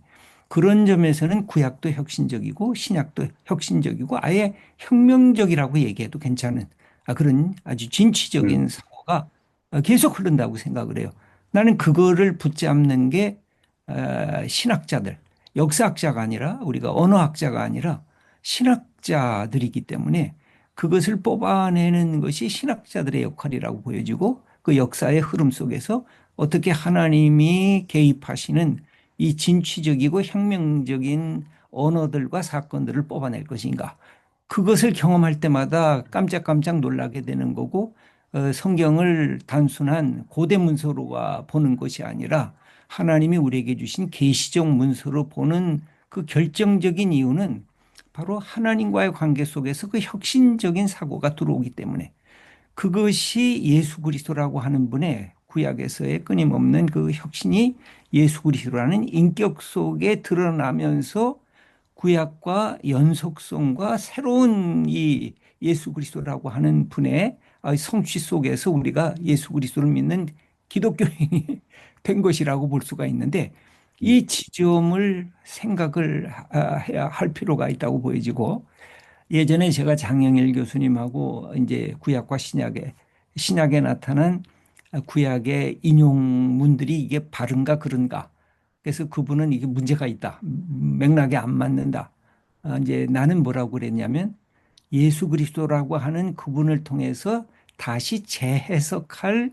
그런 점에서는 구약도 혁신적이고 신약도 혁신적이고 아예 혁명적이라고 얘기해도 괜찮은 그런 아주 진취적인 음, 사고가 계속 흐른다고 생각을 해요. 나는 그거를 붙잡는 게 신학자들, 역사학자가 아니라 우리가 언어학자가 아니라 신학자들이기 때문에 그것을 뽑아내는 것이 신학자들의 역할이라고 보여지고 그 역사의 흐름 속에서 어떻게 하나님이 개입하시는 이 진취적이고 혁명적인 언어들과 사건들을 뽑아낼 것인가. 그것을 경험할 때마다 깜짝깜짝 놀라게 되는 거고 성경을 단순한 고대 문서로가 보는 것이 아니라 하나님이 우리에게 주신 계시적 문서로 보는 그 결정적인 이유는 바로 하나님과의 관계 속에서 그 혁신적인 사고가 들어오기 때문에 그것이 예수 그리스도라고 하는 분의 구약에서의 끊임없는 그 혁신이 예수 그리스도라는 인격 속에 드러나면서 구약과 연속성과 새로운 이 예수 그리스도라고 하는 분의 성취 속에서 우리가 예수 그리스도를 믿는 기독교인이 된 것이라고 볼 수가 있는데 음, 이 지점을 생각을 해야 할 필요가 있다고 보여지고 예전에 제가 장영일 교수님하고 이제 구약과 신약에 나타난 구약의 인용문들이 이게 바른가 그른가. 그래서 그분은 이게 문제가 있다. 맥락에 안 맞는다. 이제 나는 뭐라고 그랬냐면 예수 그리스도라고 하는 그분을 통해서 다시 재해석할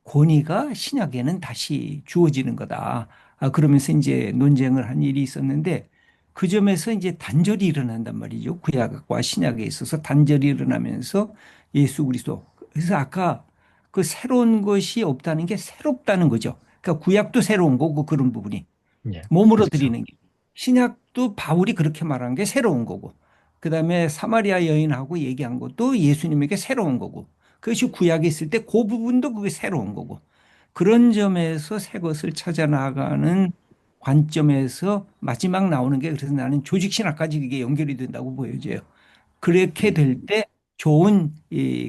권위가 신약에는 다시 주어지는 거다. 그러면서 이제 논쟁을 한 일이 있었는데 그 점에서 이제 단절이 일어난단 말이죠. 구약과 신약에 있어서 단절이 일어나면서 예수 그리스도. 그래서 아까 그 새로운 것이 없다는 게 새롭다는 거죠. 그러니까 구약도 새로운 거고 그런 부분이. 예, 몸으로 그렇죠. 드리는 게. 신약도 바울이 그렇게 말한 게 새로운 거고. 그다음에 사마리아 여인하고 얘기한 것도 예수님에게 새로운 거고. 그것이 구약에 있을 때 그 부분도 그게 새로운 거고. 그런 점에서 새 것을 찾아 나가는 관점에서 마지막 나오는 게 그래서 나는 조직 신학까지 이게 연결이 된다고 보여져요. 그렇게 음, 될 때 좋은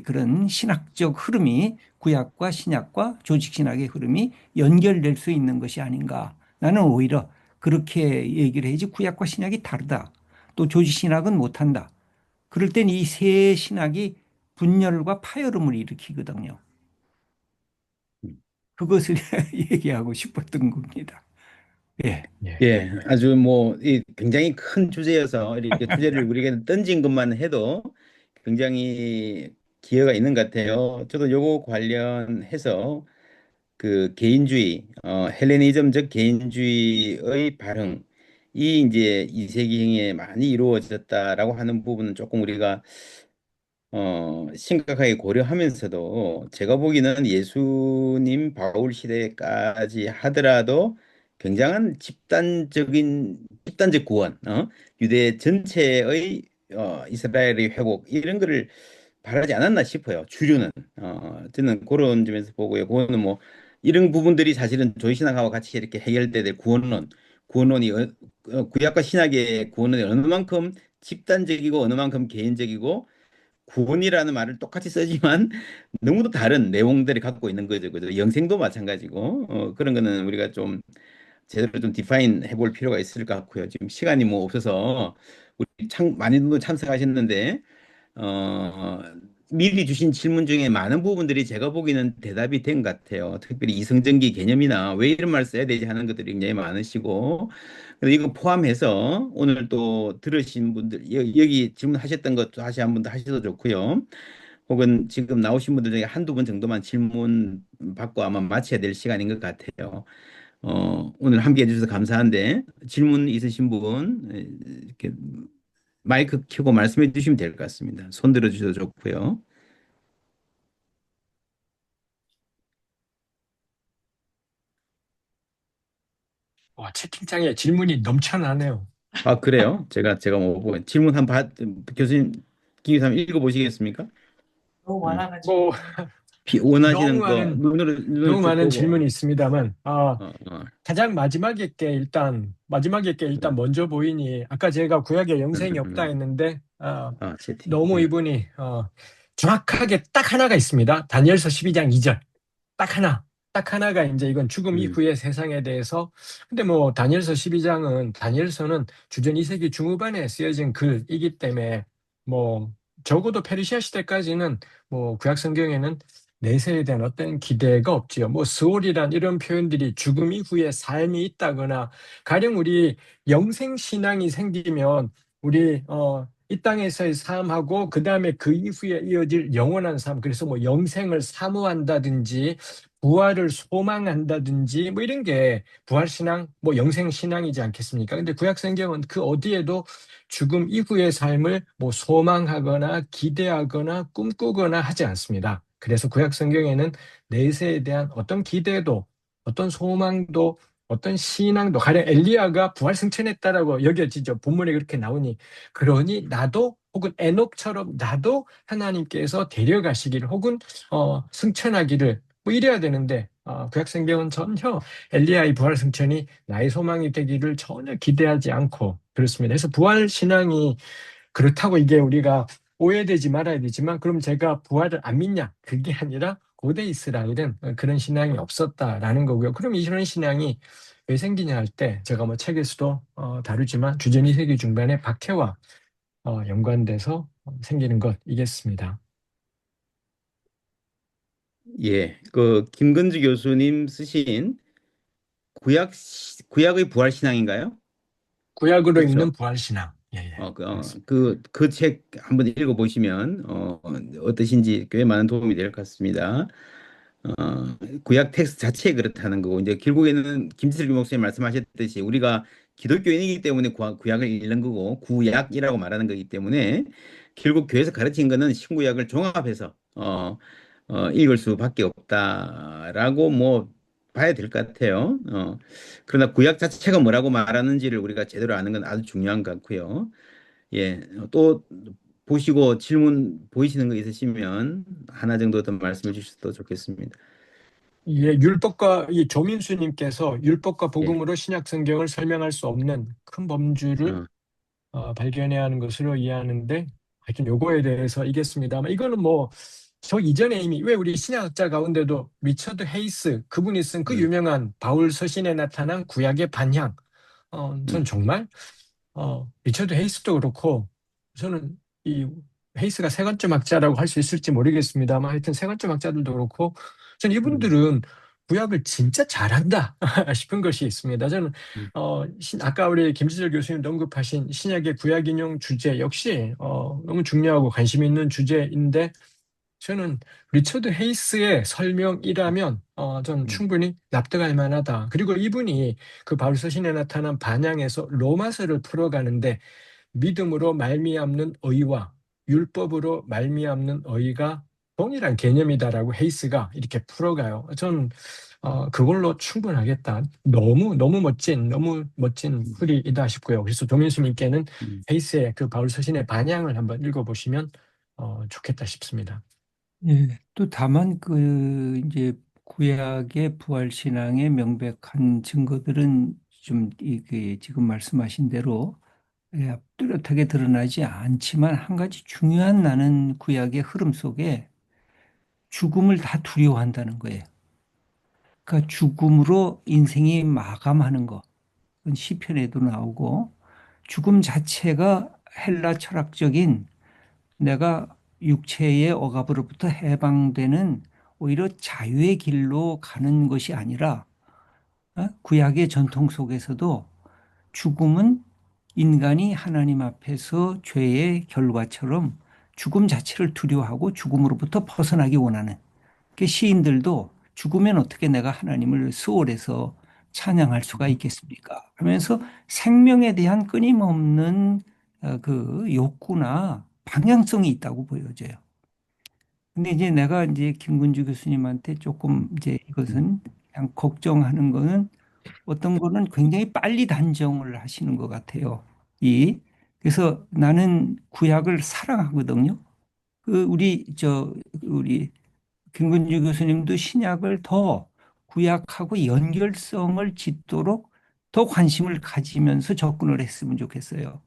그런 신학적 흐름이 구약과 신약과 조직 신학의 흐름이 연결될 수 있는 것이 아닌가. 나는 오히려 그렇게 얘기를 해야지 구약과 신약이 다르다. 또 조직 신학은 못한다. 그럴 땐 이 세 신학이 분열과 파열음을 일으키거든요. 음. 그것을 얘기하고 싶었던 겁니다. 예. 예, 예, 아주 뭐, 이 굉장히 큰 주제여서 이렇게 주제를 우리가 던진 것만 해도 굉장히 기여가 있는 것 같아요. 저도 요거 관련해서 그 개인주의, 헬레니즘적 개인주의의 발흥, 이 이제 이세기행에 많이 이루어졌다라고 하는 부분은 조금 우리가 심각하게 고려하면서도 제가 보기에는 예수님 바울 시대까지 하더라도 굉장한 집단적 구원, 유대 전체의 이스라엘의 회복 이런 거를 바라지 않았나 싶어요. 주류는 저는 그런 점에서 보고요. 그거는 뭐 이런 부분들이 사실은 조신학하고 같이 이렇게 해결돼야 될 구원론이 구약과 신약의 구원론이 어느 만큼 집단적이고 어느 만큼 개인적이고 구원이라는 말을 똑같이 쓰지만 너무도 다른 내용들이 갖고 있는 거죠. 그죠? 영생도 마찬가지고 그런 거는 우리가 좀 제대로 좀 디파인 해볼 필요가 있을 것 같고요. 지금 시간이 뭐 없어서 우리 많이들 참석하셨는데 어, 미리 주신 질문 중에 많은 부분들이 제가 보기에는 대답이 된 것 같아요. 특별히 이성전기 개념이나 왜 이런 말 써야 되지 하는 것들이 굉장히 많으시고 그래서 이거 포함해서 오늘 또 들으신 분들 여기 질문하셨던 것 다시 한 번 더 하셔도 좋고요. 혹은 지금 나오신 분들 중에 한두 분 정도만 질문 받고 아마 마쳐야 될 시간인 것 같아요. 오늘 함께 해주셔서 감사한데 질문 있으신 분 이렇게 마이크 켜고 말씀해 주시면 될 것 같습니다. 손 들어 주셔도 좋고요. 채팅창에 질문이 넘쳐나네요. 아, 그래요? 제가 뭐 교수님 김 교수님 읽어보시겠습니까? 너무 많아가지고. 뭐 너무 원하시는 거 많은 눈을 너무 쭉 많은 보고 질문이 있습니다만, 어, 어, 가장 마지막에 일단 음, 먼저 보이니, 아까 제가 구약에 음, 영생이 없다 음. 했는데, 채팅. 너무 예. 이분이 정확하게 딱 하나가 있습니다. 다니엘서 12장 2절. 딱 하나. 딱 하나가 이제 이건 죽음 음, 이후의 세상에 대해서. 근데 뭐 다니엘서 12장은, 다니엘서는 주전 2세기 중후반에 쓰여진 글이기 때문에 뭐 적어도 페르시아 시대까지는 뭐 구약 성경에는 내세에 대한 어떤 기대가 없지요. 뭐 스올이란 이런 표현들이 죽음 이후에 삶이 있다거나, 가령 우리 영생 신앙이 생기면 우리 이 땅에서의 삶하고 그 다음에 그 이후에 이어질 영원한 삶, 그래서 뭐 영생을 사모한다든지 부활을 소망한다든지 뭐 이런 게 부활 신앙, 뭐 영생 신앙이지 않겠습니까? 근데 구약 성경은 그 어디에도 죽음 이후의 삶을 뭐 소망하거나 기대하거나 꿈꾸거나 하지 않습니다. 그래서 구약 성경에는 내세에 대한 어떤 기대도, 어떤 소망도, 어떤 신앙도, 가령 엘리야가 부활 승천했다라고 여겨지죠. 본문에 그렇게 나오니, 그러니 나도, 혹은 에녹처럼 나도 하나님께서 데려가시기를, 혹은 승천하기를, 뭐 이래야 되는데, 구약 성경은 전혀 엘리야의 부활 승천이 나의 소망이 되기를 전혀 기대하지 않고 그렇습니다. 그래서 부활 신앙이 그렇다고 이게 우리가 오해되지 말아야 되지만, 그럼 제가 부활을 안 믿냐? 그게 아니라 고대 이스라엘은 그런 신앙이 없었다라는 거고요. 그럼 이런 신앙이 왜 생기냐 할 때, 제가 뭐 책에서도 다루지만 주전 2세기 중반에 박해와 연관돼서 생기는 것이겠습니다. 예, 그 김근주 교수님 쓰신 구약의 부활 신앙인가요? 구약으로 그렇죠? 읽는 부활 신앙. 예, 예. 그렇습니다. 그 책 한번 읽어보시면, 어떠신지 꽤 많은 도움이 될 것 같습니다. 구약 텍스트 자체에 그렇다는 거고, 이제 결국에는 김지슬 목사님 말씀하셨듯이 우리가 기독교인이기 때문에 구약을 읽는 거고, 구약이라고 말하는 거기 때문에 결국 교회에서 가르친 거는 신구약을 종합해서, 읽을 수밖에 없다라고 뭐 봐야 될 것 같아요. 그러나 구약 자체가 뭐라고 말하는지를 우리가 제대로 아는 건 아주 중요한 것 같고요. 예, 또 보시고 질문 보이시는 거 있으시면 하나 정도 더 말씀해 주셔도 좋겠습니다. 예, 율법과 이 조민수님께서 율법과 예, 복음으로 신약 성경을 설명할 수 없는 큰 범주를 어, 발견해야 하는 것으로 이해하는데, 하여튼 요거에 대해서 이겠습니다만, 이거는 뭐 저 이전에 이미, 왜 우리 신약학자 가운데도 리처드 헤이스, 그분이 쓴 그 음, 유명한 바울 서신에 나타난 구약의 반향, 전 음, 정말 리처드 헤이스도 그렇고, 저는 이 헤이스가 세관점 학자라고 할 수 있을지 모르겠습니다만, 하여튼 세관점 학자들도 그렇고, 저는 음, 이분들은 구약을 진짜 잘한다 싶은 것이 있습니다. 저는 음, 아까 우리 김수철 교수님 언급하신 신약의 구약 인용 주제 역시 너무 중요하고 관심 있는 주제인데, 저는 리처드 헤이스의 설명이라면 전 음, 충분히 납득할 만하다. 그리고 이분이 그 바울서신에 나타난 반향에서 로마서를 풀어가는데, 믿음으로 말미암는 의와 율법으로 말미암는 의가 동일한 개념이다라고 헤이스가 이렇게 풀어가요. 전 그걸로 충분하겠다. 너무 멋진 음, 풀이이다 싶고요. 그래서 조민수님께는 음. 헤이스의 그 바울 서신의 반향을 한번 읽어보시면 좋겠다 싶습니다. 예, 또 다만 그 이제 구약의 부활 신앙의 명백한 증거들은 좀 이게 지금 말씀하신 대로 뚜렷하게 드러나지 않지만, 한 가지 중요한, 나는 구약의 흐름 속에 죽음을 다 두려워한다는 거예요. 그러니까 죽음으로 인생이 마감하는 거. 그건 시편에도 나오고, 죽음 자체가 헬라 철학적인, 내가 육체의 억압으로부터 해방되는 오히려 자유의 길로 가는 것이 아니라, 구약의 전통 속에서도 죽음은 인간이 하나님 앞에서 죄의 결과처럼 죽음 자체를 두려워하고 죽음으로부터 벗어나기 원하는, 그 시인들도 죽으면 어떻게 내가 하나님을 수월해서 찬양할 수가 있겠습니까? 하면서 생명에 대한 끊임없는 그 욕구나 방향성이 있다고 보여져요. 근데 이제 내가 이제 김근주 교수님한테 조금 이제 이것은 그냥 걱정하는 거는, 어떤 거는 굉장히 빨리 단정을 하시는 것 같아요. 이 그래서 나는 구약을 사랑하거든요. 우리 김근주 교수님도 신약을 더 구약하고 연결성을 짓도록 더 관심을 가지면서 접근을 했으면 좋겠어요.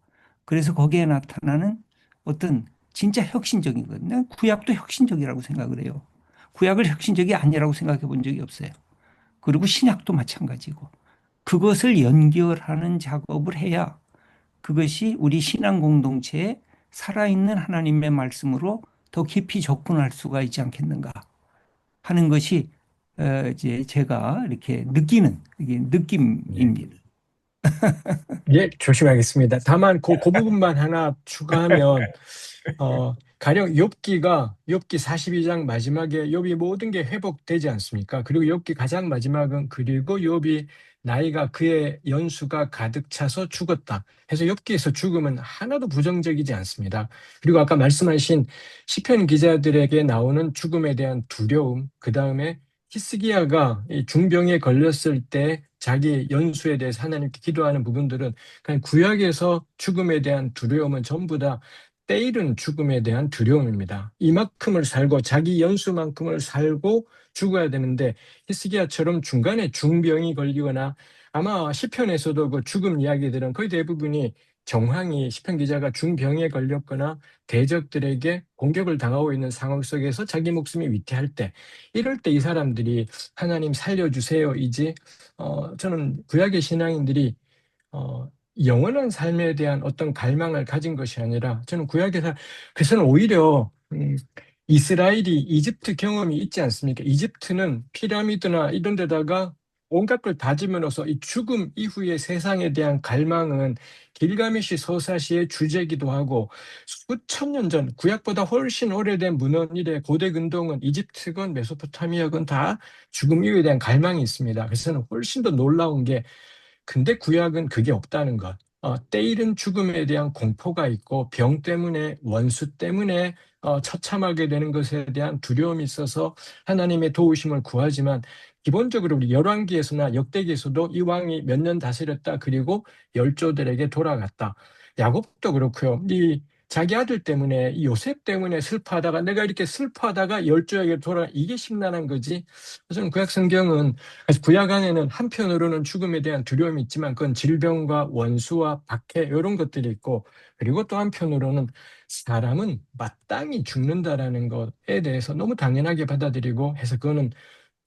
그래서 거기에 나타나는 어떤 진짜 혁신적인 것. 난 구약도 혁신적이라고 생각을 해요. 구약을 혁신적이 아니라고 생각해 본 적이 없어요. 그리고 신약도 마찬가지고. 그것을 연결하는 작업을 해야 그것이 우리 신앙 공동체에 살아있는 하나님의 말씀으로 더 깊이 접근할 수가 있지 않겠는가 하는 것이 이제 제가 이렇게 느끼는 이게 예. 느낌입니다. 예, 조심하겠습니다. 다만 그 부분만 하나 추가하면 가령 욥기 42장 마지막에 욥이 모든 게 회복되지 않습니까? 그리고 욥기 가장 마지막은 그리고 욥이 나이가 그의 연수가 가득 차서 죽었다. 해서 욥기에서 죽음은 하나도 부정적이지 않습니다. 그리고 아까 말씀하신 시편 기자들에게 나오는 죽음에 대한 두려움, 그 다음에 히스기야가 이 중병에 걸렸을 때 자기 연수에 대해서 하나님께 기도하는 부분들은 그냥 구약에서 죽음에 대한 두려움은 전부 다 때이른 죽음에 대한 두려움입니다. 이만큼을 살고 자기 연수만큼을 살고 죽어야 되는데 히스기야처럼 중간에 중병이 걸리거나 아마 시편에서도 그 죽음 이야기들은 거의 대부분이 정황이 시편 기자가 중병에 걸렸거나 대적들에게 공격을 당하고 있는 상황 속에서 자기 목숨이 위태할 때 이럴 때 이 사람들이 하나님 살려주세요 이지 저는 구약의 신앙인들이 어, 영원한 삶에 대한 어떤 갈망을 가진 것이 아니라 저는 구약에서 그래서는 오히려 이스라엘이 이집트 경험이 있지 않습니까? 이집트는 피라미드나 이런 데다가 온갖 걸 다 집어넣어서 이 죽음 이후의 세상에 대한 갈망은 길가메시 서사시의 주제기도 하고 수천 년 전 구약보다 훨씬 오래된 문헌일의 고대 근동은 이집트건 메소포타미아건 다 죽음 이후에 대한 갈망이 있습니다. 그래서는 훨씬 더 놀라운 게 근데 구약은 그게 없다는 것. 때이른 죽음에 대한 공포가 있고 병 때문에 원수 때문에 처참하게 되는 것에 대한 두려움이 있어서 하나님의 도우심을 구하지만 기본적으로 우리 열왕기에서나 역대기에서도 이 왕이 몇 년 다스렸다 그리고 열조들에게 돌아갔다. 야곱도 그렇고요. 이 자기 아들 때문에 이 요셉 때문에 슬퍼하다가 내가 이렇게 슬퍼하다가 열조에게 돌아 이게 심란한 거지. 저는 구약 성경은 그래서 구약 안에는 한편으로는 죽음에 대한 두려움이 있지만 그건 질병과 원수와 박해 이런 것들이 있고 그리고 또 한편으로는 사람은 마땅히 죽는다라는 것에 대해서 너무 당연하게 받아들이고 해서 그거는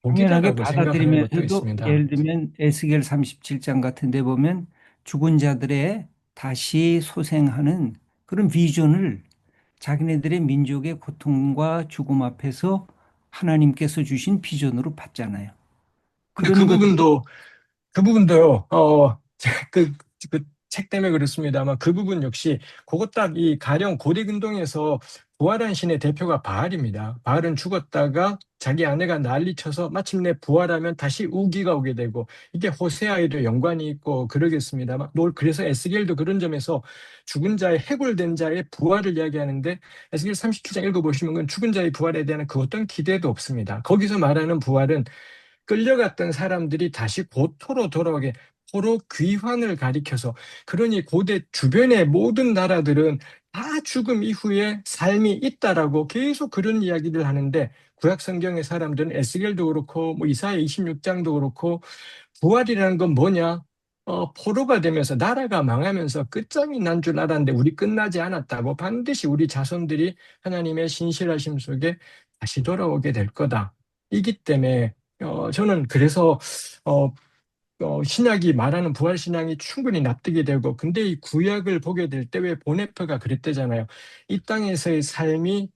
당연하게 복이다라고 생각하는 것도 받아들이면서도 있습니다. 예를 들면 에스겔 37장 같은 데 보면 죽은 자들의 다시 소생하는 그런 비전을 자기네들의 민족의 고통과 죽음 앞에서 하나님께서 주신 비전으로 봤잖아요. 근데 그 그런 것들이 부분도 그 부분도요, 그, 그 책 때문에 그렇습니다만 그 부분 역시 그거 딱 이 가령 고대근동에서 부활한 신의 대표가 바알입니다. 바알은 죽었다가 자기 아내가 난리쳐서 마침내 부활하면 다시 우기가 오게 되고 이게 호세아에도 연관이 있고 그러겠습니다만 그래서 에스겔도 그런 점에서 죽은 자의 해골된 자의 부활을 이야기하는데 에스겔 37장 읽어보시면 그건 죽은 자의 부활에 대한 그 어떤 기대도 없습니다. 거기서 말하는 부활은 끌려갔던 사람들이 다시 고토로 돌아오게 포로 귀환을 가리켜서 그러니 고대 주변의 모든 나라들은 다 죽음 이후에 삶이 있다라고 계속 그런 이야기를 하는데 구약 성경의 사람들은 에스겔도 그렇고 뭐 이사야 26장도 그렇고 부활이라는 건 뭐냐? 포로가 되면서 나라가 망하면서 끝장이 난 줄 알았는데 우리 끝나지 않았다고 반드시 우리 자손들이 하나님의 신실하심 속에 다시 돌아오게 될 거다. 이기 때문에 저는 그래서 어, 신약이 말하는 부활 신앙이 충분히 납득이 되고 근데 이 구약을 보게 될 때 왜 보네퍼가 그랬대잖아요. 이 땅에서의 삶이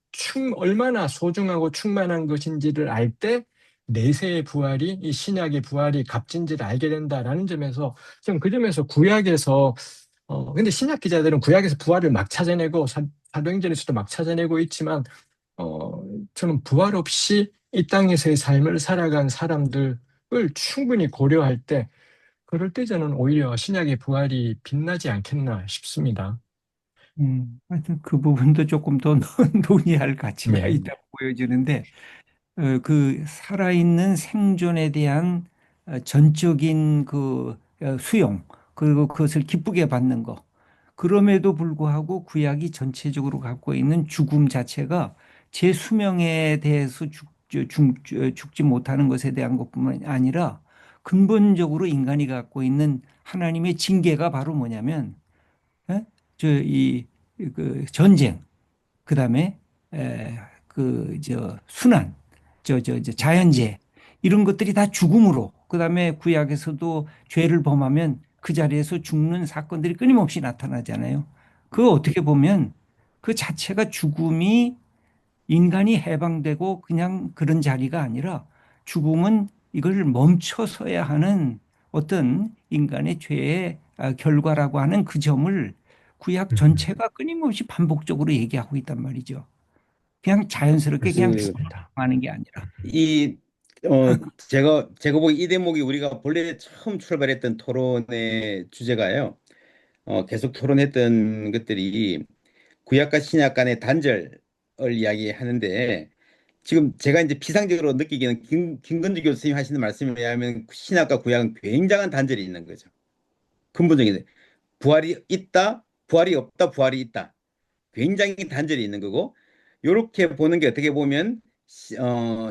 얼마나 소중하고 충만한 것인지를 알 때 내세의 부활이 이 신약의 부활이 값진지를 알게 된다라는 점에서 좀 그 점에서 구약에서 근데 신약 기자들은 구약에서 부활을 막 찾아내고 사도행전에서도 막 찾아내고 있지만 어, 저는 부활 없이 이 땅에서의 삶을 살아간 사람들을 충분히 고려할 때, 그럴 때 저는 오히려 신약의 부활이 빛나지 않겠나 싶습니다. 하여튼 그 부분도 조금 더 논의할 가치가 네. 있다고 보여지는데 그 살아있는 생존에 대한 전적인 그 수용 그리고 그것을 기쁘게 받는 거 그럼에도 불구하고 구약이 전체적으로 갖고 있는 죽음 자체가 제 수명에 대해서 죽지 못하는 것에 대한 것뿐만 아니라 근본적으로 인간이 갖고 있는 하나님의 징계가 바로 뭐냐면, 예? 그 전쟁, 그다음에 순환, 자연재해 이런 것들이 다 죽음으로, 그다음에 구약에서도 죄를 범하면 그 자리에서 죽는 사건들이 끊임없이 나타나잖아요. 그거 어떻게 보면 그 자체가 죽음이 인간이 해방되고 그냥 그런 자리가 아니라 죽음은 이걸 멈춰서야 하는 어떤 인간의 죄의 결과라고 하는 그 점을 구약 전체가 끊임없이 반복적으로 얘기하고 있단 말이죠. 그냥 자연스럽게 그냥 맞습니다. 하는 게 아니라. 이, 제가 보기 이 대목이 우리가 본래 처음 출발했던 토론의 주제가요. 계속 토론했던 것들이 구약과 신약 간의 단절을 이야기하는데 지금 제가 이제 피상적으로 느끼기는 김건주 교수님 하시는 말씀에 의하면 신약과 구약은 굉장한 단절이 있는 거죠. 근본적인 부활이 있다, 부활이 없다, 부활이 있다. 굉장히 단절이 있는 거고 이렇게 보는 게 어떻게 보면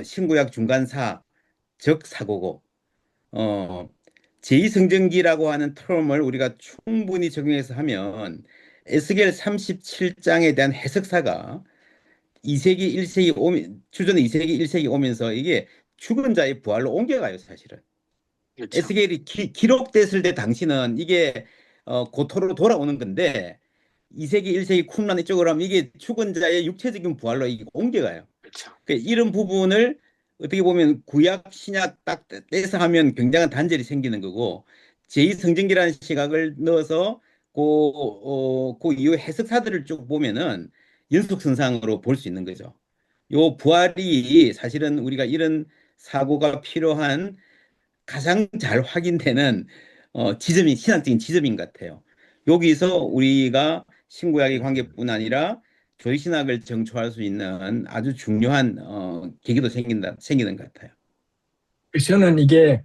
신구약 중간사 적 사고고 어, 제2성전기라고 하는 트럼을 우리가 충분히 적용해서 하면 에스겔 37장에 대한 해석사가 2세기, 1세기 주전 2세기, 1세기 오면서 이게 죽은 자의 부활로 옮겨가요, 사실은. 그렇죠. 에스겔이 기록됐을 때 당시는 이게 고토로 돌아오는 건데 2세기, 1세기 쿰란 이쪽으로 하면 이게 죽은 자의 육체적인 부활로 이게 옮겨가요. 그렇죠. 이런 부분을 어떻게 보면 구약, 신약 딱 떼서 하면 굉장한 단절이 생기는 거고 제2성전기라는 시각을 넣어서 그 이후 해석사들을 쭉 보면은 연속선상으로 볼 수 있는 거죠. 요 부활이 사실은 우리가 이런 사고가 필요한 가장 잘 확인되는 지점이 신학적인 지점인 것 같아요. 여기서 우리가 신구약의 관계뿐 아니라 조이신학을 정초할 수 있는 아주 중요한 계기도 생기는 것 같아요. 그래서 저는 이게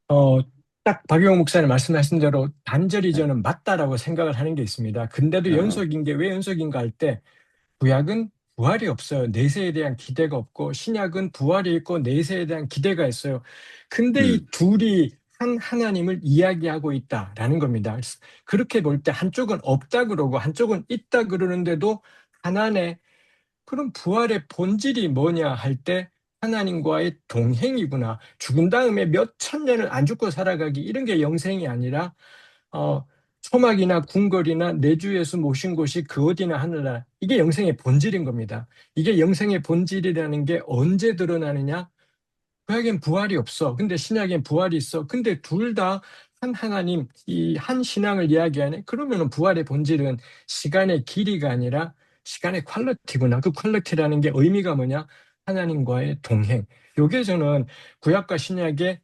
어, 딱 박용호 목사님 말씀하신 대로 단절이 네. 저는 맞다라고 생각을 하는 게 있습니다. 근데도 어, 연속인 게 왜 연속인가 할 때 구약은 부활이 없어요. 내세에 대한 기대가 없고 신약은 부활이 있고 내세에 대한 기대가 있어요. 근데 이 음, 둘이 한 하나님을 이야기하고 있다라는 겁니다. 그래서 그렇게 볼 때 한쪽은 없다 그러고 한쪽은 있다 그러는데도 하나네. 그럼 부활의 본질이 뭐냐 할 때 하나님과의 동행이구나. 죽은 다음에 몇 천 년을 안 죽고 살아가기 이런 게 영생이 아니라 초막이나 궁궐이나 내주 예수 모신 곳이 그 어디나 하늘나라. 이게 영생의 본질인 겁니다. 이게 영생의 본질이라는 게 언제 드러나느냐? 구약엔 부활이 없어. 근데 신약엔 부활이 있어. 근데 둘 다 한 하나님, 이 한 신앙을 이야기하네. 그러면은 부활의 본질은 시간의 길이가 아니라 시간의 퀄리티구나. 그 퀄리티라는 게 의미가 뭐냐? 하나님과의 동행. 요게 저는 구약과 신약의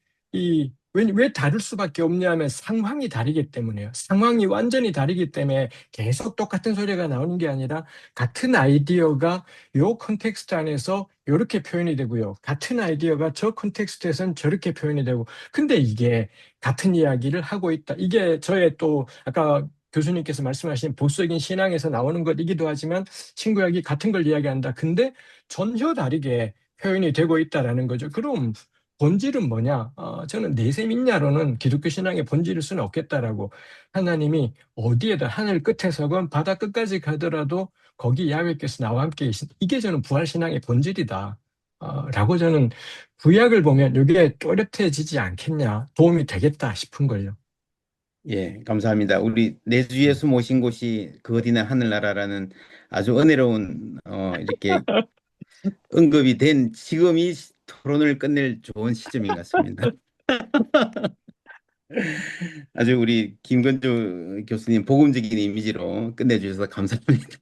왜 다를 수밖에 없냐면 상황이 다르기 때문에요. 상황이 완전히 다르기 때문에 계속 똑같은 소리가 나오는 게 아니라 같은 아이디어가 요 컨텍스트 안에서 이렇게 표현이 되고요. 같은 아이디어가 저 컨텍스트에서는 저렇게 표현이 되고. 근데 이게 같은 이야기를 하고 있다. 이게 저의 또 아까 교수님께서 말씀하신 보수적인 신앙에서 나오는 것이기도 하지만 신구약이 같은 걸 이야기한다. 근데 전혀 다르게 표현이 되고 있다라는 거죠. 그럼 본질은 뭐냐? 저는 내세민야로는 기독교 신앙의 본질일 수는 없겠다라고 하나님이 어디에다 하늘 끝에서건 바다 끝까지 가더라도 거기 야훼께서 나와 함께 계신 이게 저는 부활신앙의 본질이다. 라고 저는 구약을 보면 이게 또렷해지지 않겠냐 도움이 되겠다 싶은 걸요. 예, 감사합니다. 우리 내주 예수 모신 곳이 그 어디나 하늘나라라는 아주 은혜로운 이렇게 언급이 된 지금이 토론을 끝낼 좋은 시점인 것 같습니다. 아주 우리 김건주 교수님 복음적인 이미지로 끝내주셔서 감사합니다.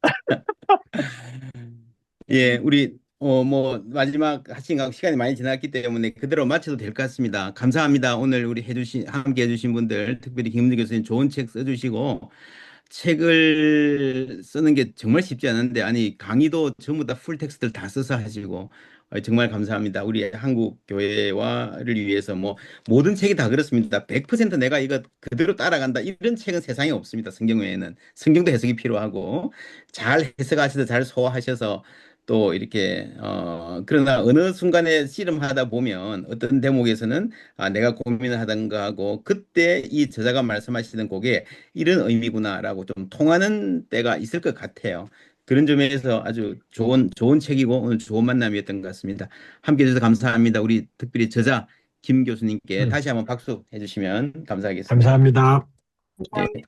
예, 우리 뭐 마지막 하신 시간이 많이 지났기 때문에 그대로 마쳐도 될 것 같습니다. 감사합니다. 오늘 우리 함께 해주신 분들, 특별히 김은주 교수님 좋은 책 써주시고 책을 쓰는 게 정말 쉽지 않은데 아니 강의도 전부 다 풀 텍스트를 다 써서 하시고 정말 감사합니다. 우리 한국 교회와를 위해서 뭐 모든 책이 다 그렇습니다. 100% 내가 이거 그대로 따라간다. 이런 책은 세상에 없습니다. 성경 외에는. 성경도 해석이 필요하고 잘 해석하셔서 잘 소화하셔서 또 이렇게 그러나 어느 순간에 씨름하다 보면 어떤 대목에서는 내가 고민을 하던가 하고 그때 이 저자가 말씀하시던 그게 이런 의미구나라고 좀 통하는 때가 있을 것 같아요. 그런 점에서 아주 좋은 책이고 오늘 좋은 만남이었던 것 같습니다. 함께 해주셔서 감사합니다. 우리 특별히 저자 김 교수님께 음, 다시 한번 박수 해주시면 감사하겠습니다. 감사합니다. 예.